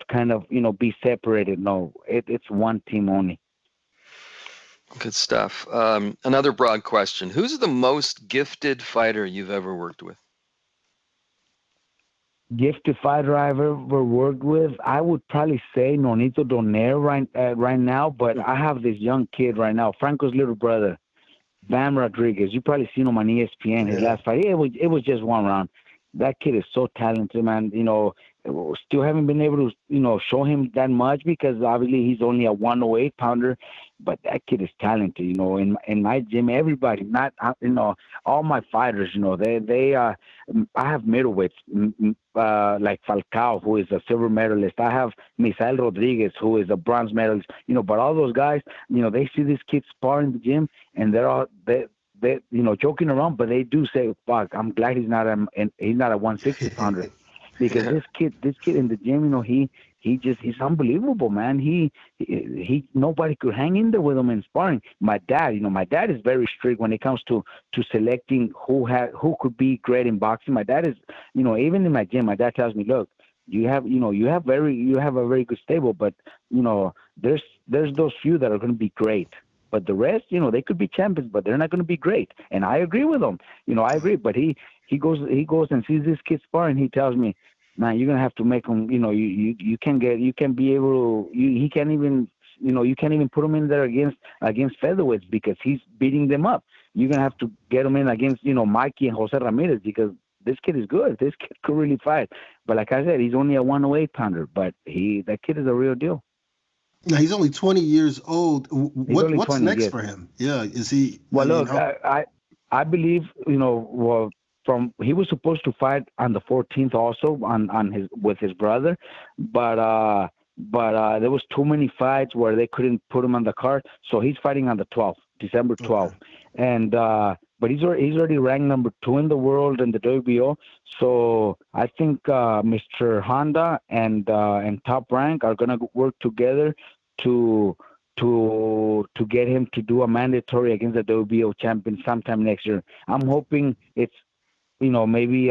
kind of be separated. No, it's one team only. Good stuff. Another broad question: who's the most gifted fighter you've ever worked with? Gifted fighter I've ever worked with, I would probably say Nonito Donaire right now, but I have this young kid right now, Franco's little brother, Bam Rodriguez. You probably seen him on ESPN. His last fight, it was just one round. That kid is so talented, man. Still haven't been able to, show him that much, because obviously he's only a 108 pounder, but that kid is talented. In my gym, everybody, not, all my fighters, I have middleweights, like Falcao, who is a silver medalist. I have Misael Rodriguez, who is a bronze medalist, but all those guys, they see this kid spar in the gym, and they joking around, but they do say, "Fuck, I'm glad he's not a 160 pounder," because this kid in the gym, he's unbelievable, man. He nobody could hang in there with him in sparring. My dad is very strict when it comes to selecting who could be great in boxing. My dad is, even in my gym, my dad tells me, look, you have a very good stable, but there's those few that are going to be great. But the rest, they could be champions, but they're not going to be great. And I agree with him. I agree. But he goes and sees this kid sparring. He tells me, man, you're gonna have to make him. You can't even put him in there against featherweights because he's beating them up. You're gonna have to get him in against Mikey and Jose Ramirez because this kid is good. This kid could really fight. But like I said, he's only a 108 pounder. But that kid is a real deal. Now, he's only 20 years old. What's 20, next for him? Yeah, is he? Well, look, I believe he was supposed to fight on the 14th also with his brother, but there was too many fights where they couldn't put him on the card, so he's fighting on the 12th, December 12th, okay. And but he's already ranked number 2 in the world in the WBO. So I think Mr. Honda and Top Rank are gonna work together to get him to do a mandatory against the WBO champion sometime next year. I'm hoping it's maybe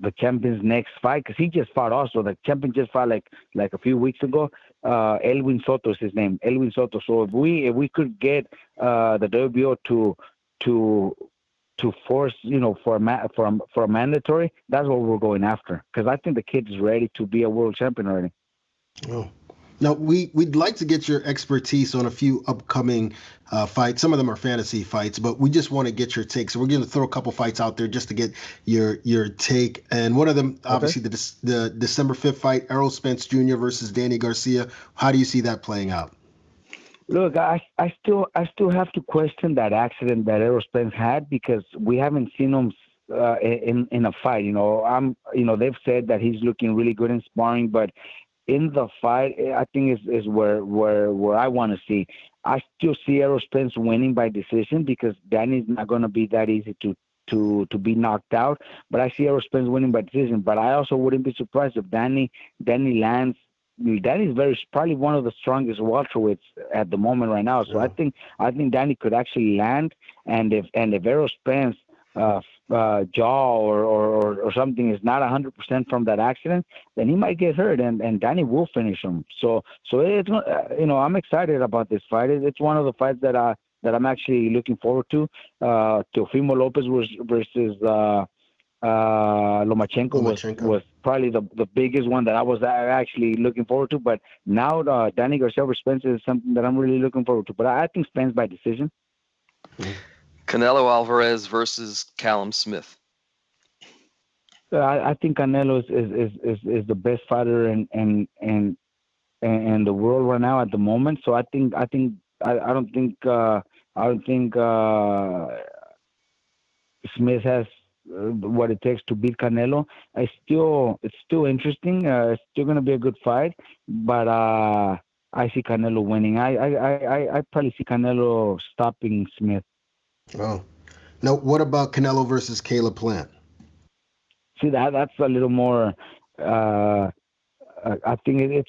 the champion's next fight, because he just fought also. The champion just fought like a few weeks ago. Elwin Soto is his name, Elwin Soto. So if we could get the WBO to force for a mandatory, that's what we're going after. Because I think the kid is ready to be a world champion already. Oh. Now, we'd like to get your expertise on a few upcoming fights. Some of them are fantasy fights, but we just want to get your take. So we're going to throw a couple fights out there just to get your take. And one of them, obviously, the December 5th fight, Errol Spence Jr. versus Danny Garcia. How do you see that playing out? Look, I still have to question that accident that Errol Spence had, because we haven't seen him in a fight. They've said that he's looking really good in sparring, but in the fight, I think is where I want to see. I still see Errol Spence winning by decision, because Danny's not going to be that easy to be knocked out. But I see Errol Spence winning by decision. But I also wouldn't be surprised if Danny lands. Danny's probably one of the strongest welterweights at the moment right now. So yeah. I think Danny could actually land, and if Errol Spence jaw or something is not 100% from that accident, then he might get hurt, and Danny will finish him. So it's I'm excited about this fight. It's one of the fights that I'm actually looking forward to. Teofimo Lopez versus Lomachenko was probably the biggest one that I was actually looking forward to. But now Danny Garcia versus Spence is something that I'm really looking forward to. But I think Spence by decision. Mm-hmm. Canelo Alvarez versus Callum Smith. I think Canelo is the best fighter in the world right now at the moment. So I don't think Smith has what it takes to beat Canelo. It's still interesting. It's still going to be a good fight, but I see Canelo winning. I probably see Canelo stopping Smith. Oh, now what about Canelo versus Caleb Plant? See, that's a little more. I think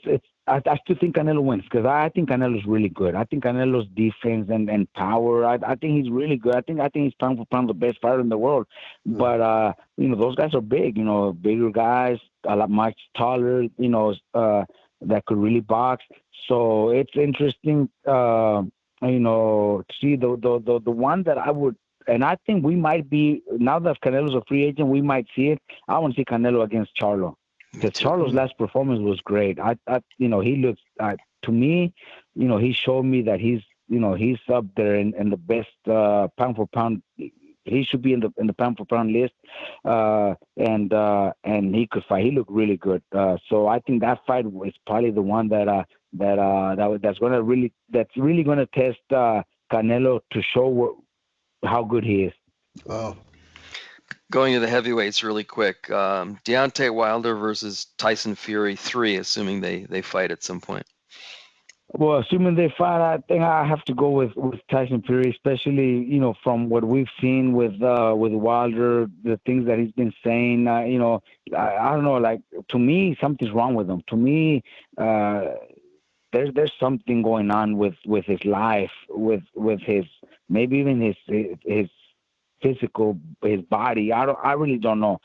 I still think Canelo wins, because I think Canelo's really good. I think Canelo's defense and power. I think he's really good. I think he's pound for pound the best fighter in the world. Mm. But those guys are big. Bigger guys, a lot much taller. That could really box. So it's interesting. To see the one that I would, and I think we might be, now that Canelo's a free agent, we might see it. I want to see Canelo against Charlo, because Charlo's last performance was great. He looks, to me, he showed me that he's up there in the best pound for pound. He should be in the pound for pound list, and he could fight. He looked really good. So I think that fight is probably the one that's really going to test Canelo to show how good he is. Wow. Going to the heavyweights really quick. Deontay Wilder versus Tyson Fury 3, assuming they fight at some point. Well, assuming they fight, I think I have to go with Tyson Fury, especially from what we've seen with Wilder, the things that he's been saying. I don't know. Like, to me, something's wrong with him. To me, there's something going on with his life, with his, maybe even his physical, his body. I really don't know.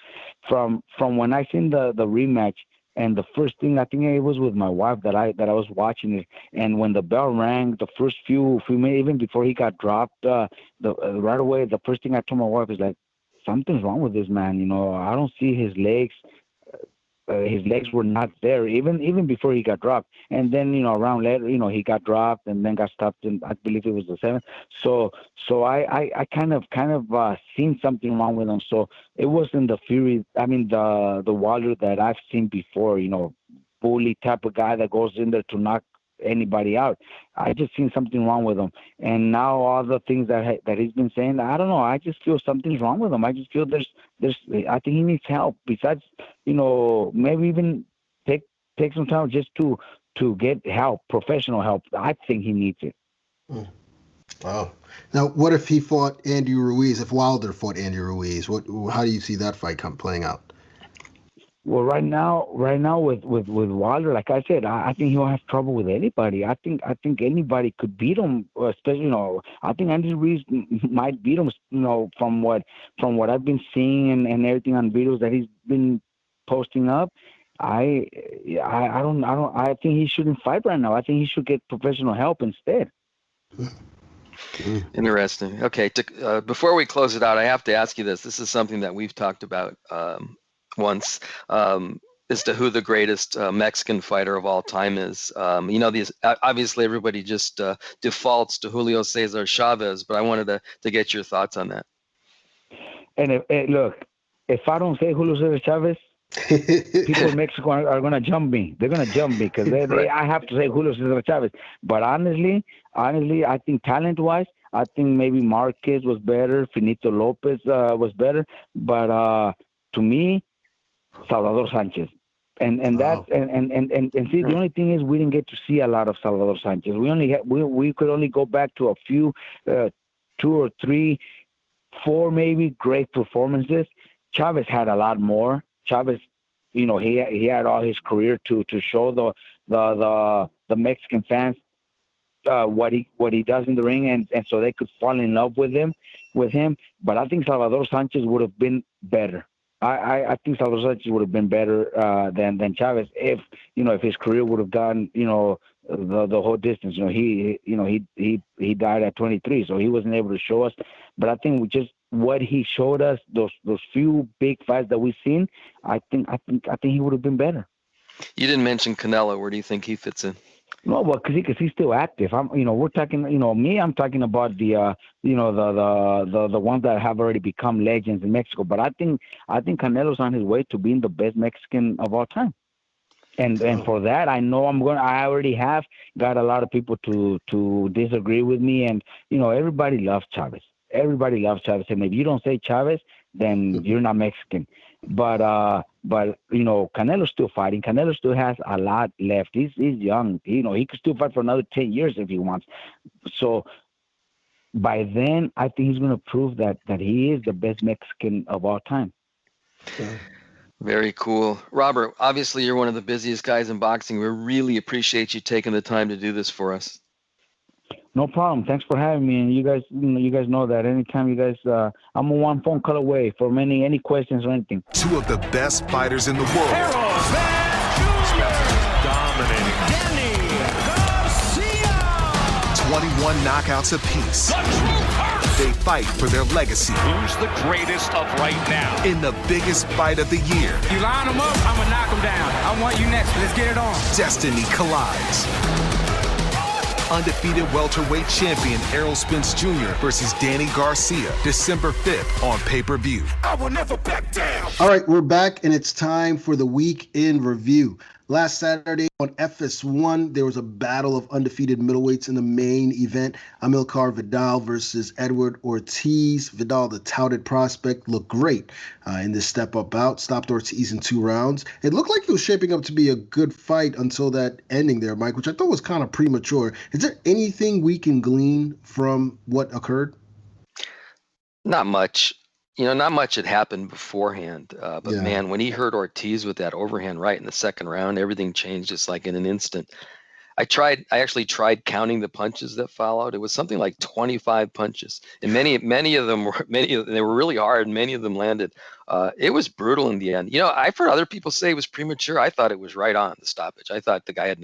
From when I seen the rematch. And the first thing, I think it was with my wife that I was watching it. And when the bell rang, the first few minutes, even before he got dropped, right away, the first thing I told my wife is like, something's wrong with this man. I don't see his legs. His legs were not there even before he got dropped. And then around later, he got dropped and then got stopped in, I believe it was the 7th. So I kind of seen something wrong with him. So it wasn't the Fury. I mean the Wilder that I've seen before. Bully type of guy that goes in there to knock anybody out. I just seen something wrong with him. And now all the things that he's been saying, I don't know. I just feel something's wrong with him. I just feel there's. I think he needs help. Besides, maybe even take some time just to get help, professional help. I think he needs it. Wow. Now, what if he fought Andy Ruiz? If Wilder fought Andy Ruiz, how do you see that fight playing out? Well, right now with Wilder, like I said, I think he'll have trouble with anybody. I think anybody could beat him. Especially, I think Andy Ruiz might beat him. From what I've been seeing and everything on videos that he's been posting up. I think he shouldn't fight right now. I think he should get professional help instead. Interesting. Okay, before we close it out, I have to ask you this. This is something that we've talked about once, as to who the greatest Mexican fighter of all time is. These obviously everybody just defaults to Julio Cesar Chavez, but I wanted to get your thoughts on that. And if I don't say Julio Cesar Chavez, people in Mexico are going to jump me. They're going to jump me because I have to say Julio Cesar Chavez. But honestly, I think talent-wise, I think maybe Marquez was better, Finito Lopez was better, but to me, Salvador Sanchez. And that's and see, the only thing is we didn't get to see a lot of Salvador Sanchez. We could only go back to a few, 2 or 3, 4 maybe great performances. Chavez had a lot more. Chavez, he had all his career to show the Mexican fans what he does in the ring, and so they could fall in love with him. But I think Salvador Sanchez would have been better. I think Salvador Sanchez would have been better than Chavez if his career would have gone the whole distance. He died at 23, so he wasn't able to show us. But I think just what he showed us, those few big fights that we've seen, I think he would have been better. You didn't mention Canelo. Where do you think he fits in? No, well, because he's still active. We're talking. I'm talking about the ones that have already become legends in Mexico. But I think Canelo's on his way to being the best Mexican of all time. And for that, I know I already have got a lot of people to disagree with me. And everybody loves Chavez. Everybody loves Chavez. And if you don't say Chavez, then you're not Mexican. But Canelo's still fighting. Canelo still has a lot left. He's young. He could still fight for another 10 years if he wants. So by then, I think he's going to prove that he is the best Mexican of all time. Yeah. Very cool. Robert, obviously you're one of the busiest guys in boxing. We really appreciate you taking the time to do this for us. No problem. Thanks for having me. And you guys know that anytime you guys, I'm one phone call away for any questions or anything. 2 of the best fighters in the world. Errol, dominating. Garcia. 21 knockouts apiece. They fight for their legacy. Who's the greatest of right now? In the biggest fight of the year. You line them up, I'm gonna knock them down. I want you next. Let's get it on. Destiny collides. Undefeated welterweight champion Errol Spence Jr. versus Danny Garcia, December 5th on pay-per-view. I will never back down. All right, we're back, and it's time for the week in review. Last Saturday on FS1, there was a battle of undefeated middleweights in the main event. Amilcar Vidal versus Edward Ortiz. Vidal, the touted prospect, looked great in this step-up bout. Stopped Ortiz in 2 rounds. It looked like it was shaping up to be a good fight until that ending there, Mike, which I thought was kind of premature. Is there anything we can glean from what occurred? Not much. Not much had happened beforehand. But Yeah. man, when he hurt Ortiz with that overhand right in the second round, everything changed just like in an instant. I actually tried counting the punches that followed. It was something like 25 punches, and many of them they were really hard. And many of them landed. It was brutal in the end. I've heard other people say it was premature. I thought it was right on the stoppage. I thought the guy.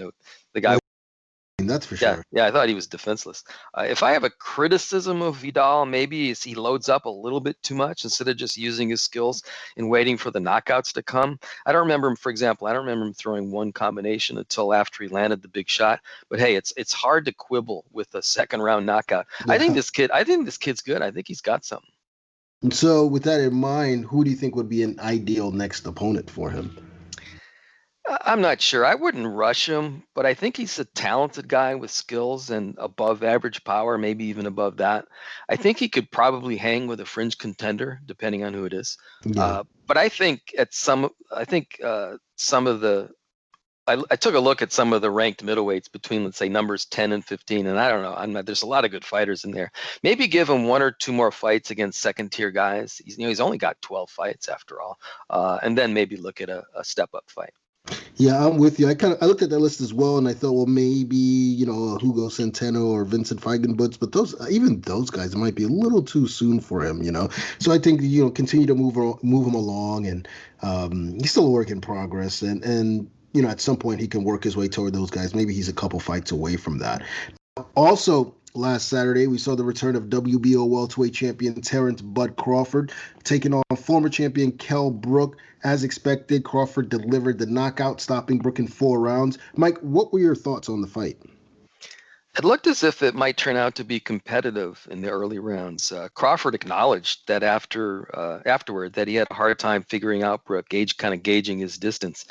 That's for sure. Yeah, I thought he was defenseless. If I have a criticism of Vidal, maybe is he loads up a little bit too much instead of just using his skills and waiting for the knockouts to come. I don't remember him throwing one combination until after he landed the big shot. But hey, it's hard to quibble with a second round knockout. Yeah. I think this kid's good. I think he's got something. And so with that in mind, who do you think would be an ideal next opponent for him? I'm not sure. I wouldn't rush him, but I think he's a talented guy with skills and above average power, maybe even above that. I think he could probably hang with a fringe contender, depending on who it is. Yeah. But I think I took a look at some of the ranked middleweights between, let's say, numbers 10 and 15, and I don't know. There's a lot of good fighters in there. Maybe give him 1 or 2 more fights against second-tier guys. He's only got 12 fights after all, and then maybe look at a step-up fight. Yeah, I'm with you. I looked at that list as well, and I thought, well, maybe Hugo Centeno or Vincent Feigenbutz, but those guys might be a little too soon for him. So I think continue to move him along, and he's still a work in progress, and at some point he can work his way toward those guys. Maybe he's a couple fights away from that. Also, last Saturday, we saw the return of WBO welterweight champion Terrence Bud Crawford taking on former champion Kell Brook. As expected, Crawford delivered the knockout, stopping Brook in 4 rounds. Mike, what were your thoughts on the fight? It looked as if it might turn out to be competitive in the early rounds. Crawford acknowledged that afterward that he had a hard time figuring out Brook, gauging his distance.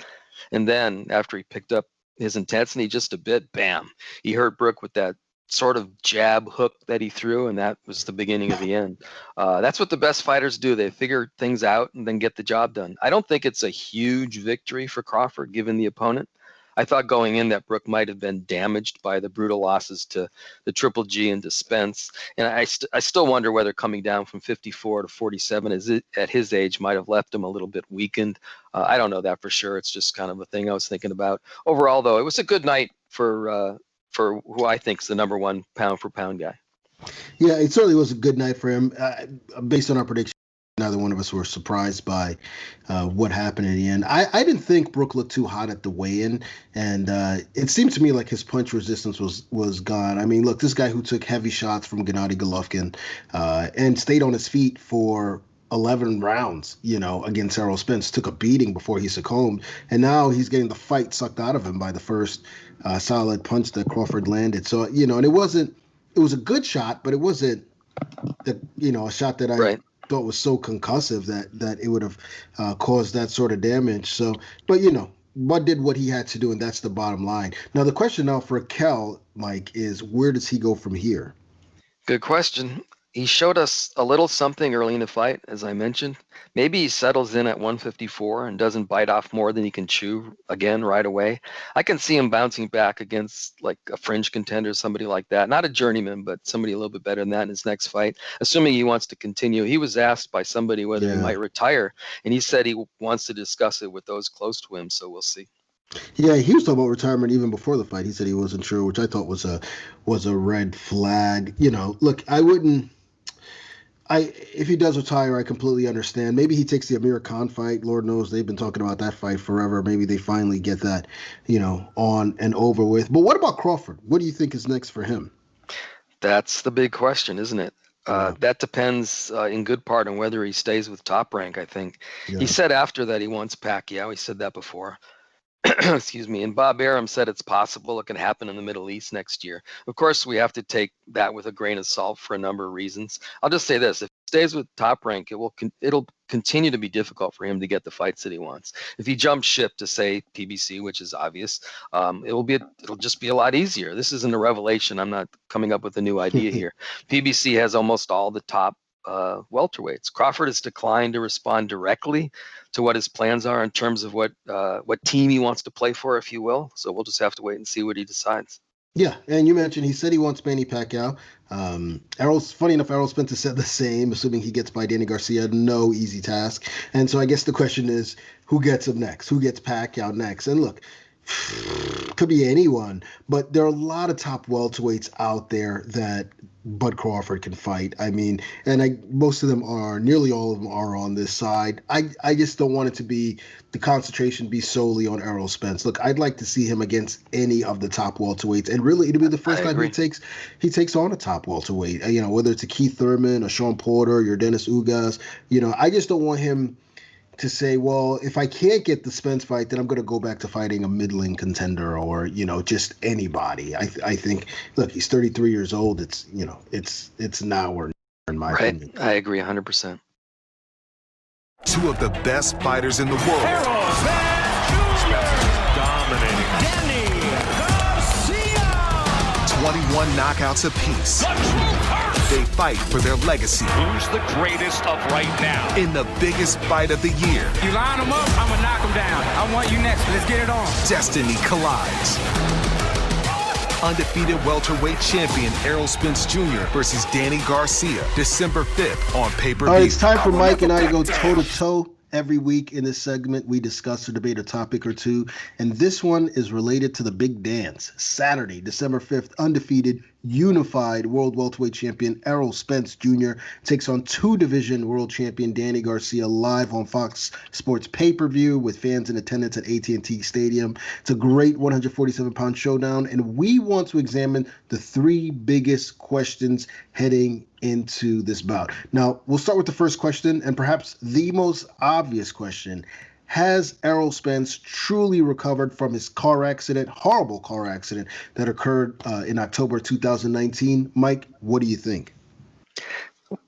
And then after he picked up his intensity just a bit, bam, he hurt Brook with that sort of jab hook that he threw, and that was the beginning of the end. That's what the best fighters do. They figure things out and then get the job done. I don't think it's a huge victory for Crawford given the opponent. I thought going in that Brook might have been damaged by the brutal losses to the Triple G and to Spence, and I still wonder whether coming down from 54 to 47 at his age might have left him a little bit weakened. I don't know that for sure. It's just kind of a thing I was thinking about. Overall, though, it was a good night for who I think is the number 1 pound-for-pound guy. Yeah, it certainly was a good night for him. Based on our prediction, neither one of us were surprised by what happened in the end. I didn't think Brook looked too hot at the weigh-in, and it seemed to me like his punch resistance was gone. I mean, look, this guy who took heavy shots from Gennady Golovkin and stayed on his feet for 11 rounds, against Errol Spence, took a beating before he succumbed, and now he's getting the fight sucked out of him by the first solid punch that Crawford landed. So, and it was a good shot, but it wasn't a shot that I thought was so concussive that it would have caused that sort of damage. So, but Bud did what he had to do, and that's the bottom line. Now, the question now for Kell, Mike, is where does he go from here? Good question. He showed us a little something early in the fight, as I mentioned. Maybe he settles in at 154 and doesn't bite off more than he can chew again right away. I can see him bouncing back against like a fringe contender, somebody like that. Not a journeyman, but somebody a little bit better than that in his next fight, assuming he wants to continue. He was asked by somebody whether he might retire, and he said he wants to discuss it with those close to him, so we'll see. Yeah, he was talking about retirement even before the fight. He said he wasn't sure, which I thought was a red flag. Look, if he does retire, I completely understand. Maybe he takes the Amir Khan fight. Lord knows they've been talking about that fight forever. Maybe they finally get that, on and over with. But what about Crawford? What do you think is next for him? That's the big question, isn't it? That depends in good part on whether he stays with Top Rank, I think. Yeah. He said after that he wants Pacquiao. He said that before. Excuse me. And Bob Arum said it's possible it can happen in the Middle East next year. Of course, we have to take that with a grain of salt for a number of reasons. I'll just say this. If he stays with Top Rank, it'll continue to be difficult for him to get the fights that he wants. If he jumps ship to, say, PBC, which is obvious, it'll just be a lot easier. This isn't a revelation. I'm not coming up with a new idea here. PBC has almost all the top welterweights. Crawford has declined to respond directly to what his plans are in terms of what team he wants to play for, if you will. So we'll just have to wait and see what he decides. Yeah, and you mentioned he said he wants Manny Pacquiao. Funny enough, Errol Spence said the same, assuming he gets by Danny Garcia. No easy task. And so I guess the question is, who gets him next? Who gets Pacquiao next? And look, could be anyone, but there are a lot of top welterweights out there that Bud Crawford can fight. I mean, and most of them are, nearly all of them are on this side. I just don't want it to be, the concentration be solely on Errol Spence. Look, I'd like to see him against any of the top welterweights, and really it'll be the first time he takes on a top welterweight. Whether it's a Keith Thurman, a Sean Porter, your Dennis Ugas. I just don't want him to say, well, if I can't get the Spence fight, then I'm going to go back to fighting a middling contender or, just anybody. I think, look, he's 33 years old. It's now or never, in my opinion. I agree 100%. Two of the best fighters in the world. Errol Spence dominating. Danny Garcia. 21 knockouts apiece. The true curse. They fight for their legacy. Who's the greatest of right now? In the biggest fight of the year. You line them up, I'm going to knock them down. I want you next. Let's get it on. Destiny collides. Undefeated welterweight champion Errol Spence Jr. versus Danny Garcia, December 5th on pay-per-view. All right, it's time for Mike and I to go toe-to-toe. Every week in this segment, we discuss or debate a topic or two, and this one is related to the big dance. Saturday, December 5th, undefeated, unified world welterweight champion Errol Spence Jr. takes on two-division world champion Danny Garcia live on FOX Sports pay-per-view with fans in attendance at AT&T Stadium. It's a great 147-pound showdown, and we want to examine the three biggest questions heading into this bout. Now, we'll start with the first question, and perhaps the most obvious question. Has Errol Spence truly recovered from his horrible car accident that occurred in October 2019? Mike, what do you think?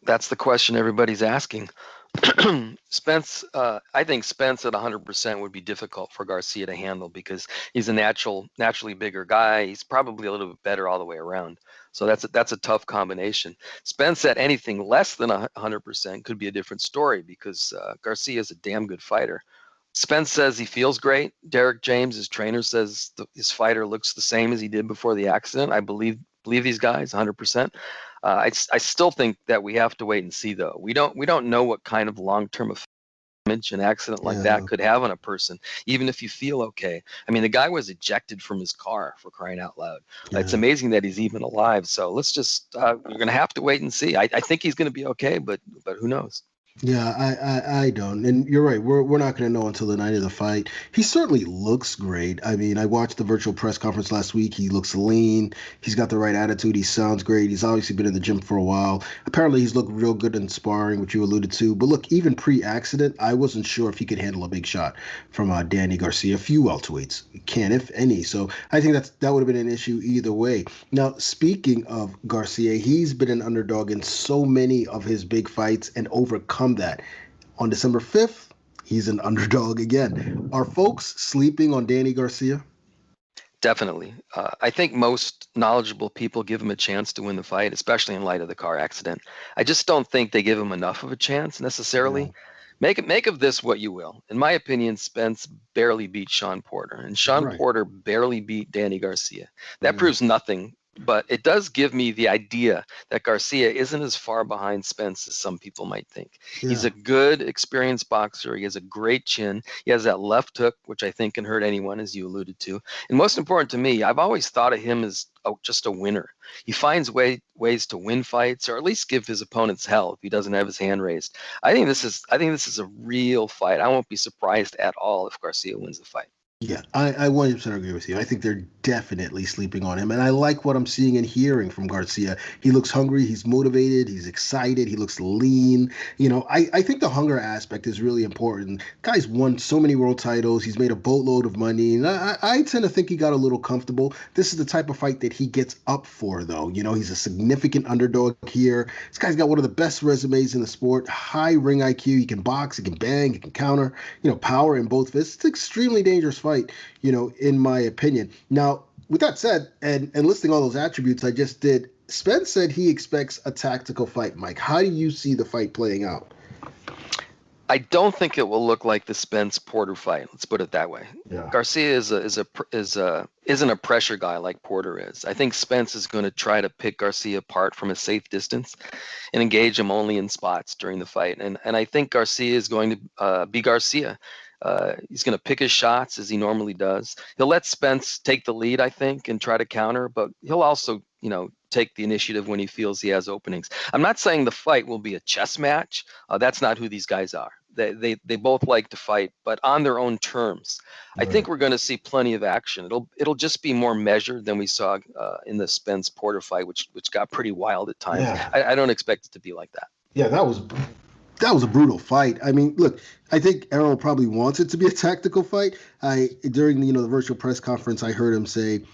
That's the question everybody's asking. Spence, I think Spence at 100% would be difficult for Garcia to handle because he's a naturally bigger guy. He's probably a little bit better all the way around. So that's a tough combination. Spence at anything less than 100% could be a different story because Garcia is a damn good fighter. Spence says he feels great. Derek James, his trainer, says his fighter looks the same as he did before the accident. I believe these guys 100%. I still think that we have to wait and see, though. We don't know what kind of long-term effect an accident like that could have on a person, even if you feel okay. I mean, the guy was ejected from his car, for crying out loud. Yeah. It's amazing that he's even alive. So let's just we're going to have to wait and see. I think he's going to be okay, but who knows? Yeah, I don't. And you're right. We're not going to know until the night of the fight. He certainly looks great. I mean, I watched the virtual press conference last week. He looks lean. He's got the right attitude. He sounds great. He's obviously been in the gym for a while. Apparently, he's looked real good in sparring, which you alluded to. But look, even pre-accident, I wasn't sure if he could handle a big shot from Danny Garcia. A few welterweights can, if any. So I think that would have been an issue either way. Now, speaking of Garcia, he's been an underdog in so many of his big fights and overcome that. On December 5th, he's an underdog again. Are folks sleeping on Danny Garcia? Definitely. I think most knowledgeable people give him a chance to win the fight, especially in light of the car accident. I just don't think they give him enough of a chance necessarily. No. Make of this what you will. In my opinion, Spence barely beat Sean Porter, and Sean Porter barely beat Danny Garcia. That proves nothing. But it does give me the idea that Garcia isn't as far behind Spence as some people might think. Yeah. He's a good, experienced boxer. He has a great chin. He has that left hook, which I think can hurt anyone, as you alluded to. And most important to me, I've always thought of him as just a winner. He finds ways to win fights, or at least give his opponents hell if he doesn't have his hand raised. I think this is a real fight. I won't be surprised at all if Garcia wins the fight. Yeah, I 100% agree with you. I think they're definitely sleeping on him. And I like what I'm seeing and hearing from Garcia. He looks hungry. He's motivated. He's excited. He looks lean. I think the hunger aspect is really important. Guy's won so many world titles. He's made a boatload of money. And I tend to think he got a little comfortable. This is the type of fight that he gets up for, though. He's a significant underdog here. This guy's got one of the best resumes in the sport. High ring IQ. He can box. He can bang. He can counter. Power in both fists. It's an extremely dangerous fight, in my opinion. Now, with that said, and listing all those attributes I just did, Spence said he expects a tactical fight. Mike, how do you see the fight playing out? I don't think it will look like the Spence Porter fight. Let's put it that way. Yeah. Garcia isn't a pressure guy like Porter is. I think Spence is going to try to pick Garcia apart from a safe distance and engage him only in spots during the fight. And I think Garcia is going to be Garcia. He's going to pick his shots as he normally does. He'll let Spence take the lead, I think, and try to counter, but he'll also, take the initiative when he feels he has openings. I'm not saying the fight will be a chess match. That's not who these guys are. They both like to fight, but on their own terms. Right. I think we're going to see plenty of action. It'll just be more measured than we saw in the Spence Porter fight, which got pretty wild at times. Yeah. I don't expect it to be like that. Yeah, that was a brutal fight. I mean, look, I think Errol probably wants it to be a tactical fight. During the virtual press conference, I heard him say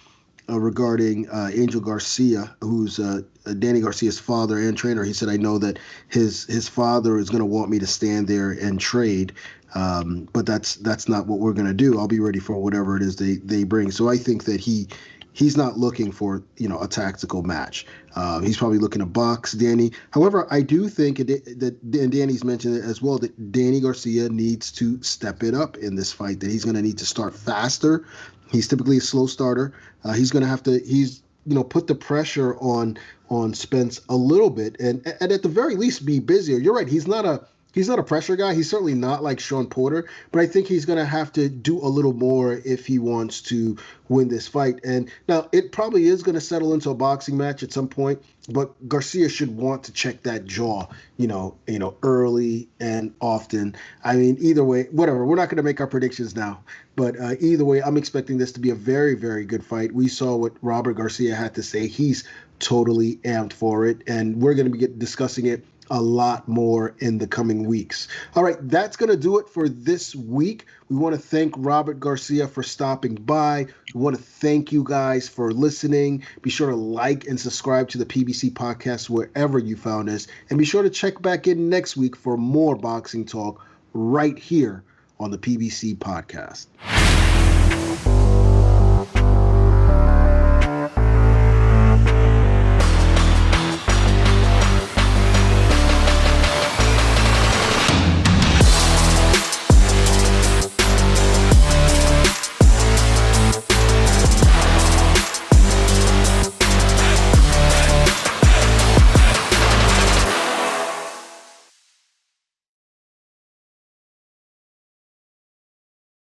regarding Angel Garcia, who's Danny Garcia's father and trainer. He said, "I know that his father is going to want me to stand there and trade, but that's not what we're going to do. I'll be ready for whatever it is they bring." So I think that he's not looking for a tactical match. He's probably looking to box Danny. However, I do think that and Danny's mentioned it as well, that Danny Garcia needs to step it up in this fight, that he's going to need to start faster. He's typically a slow starter. He's going to have to put the pressure on Spence a little bit and at the very least be busier. You're right. He's not a pressure guy. He's certainly not like Sean Porter, but I think he's going to have to do a little more if he wants to win this fight. And now it probably is going to settle into a boxing match at some point, but Garcia should want to check that jaw, early and often. I mean, either way, whatever. We're not going to make our predictions now, but either way, I'm expecting this to be a very, very good fight. We saw what Robert Garcia had to say. He's totally amped for it, and we're going to be discussing it a lot more in the coming weeks. All right, that's going to do it for this week. We want to thank Robert Garcia for stopping by. We want to thank you guys for listening. Be sure to like and subscribe to the PBC Podcast wherever you found us. And be sure to check back in next week for more boxing talk right here on the PBC Podcast.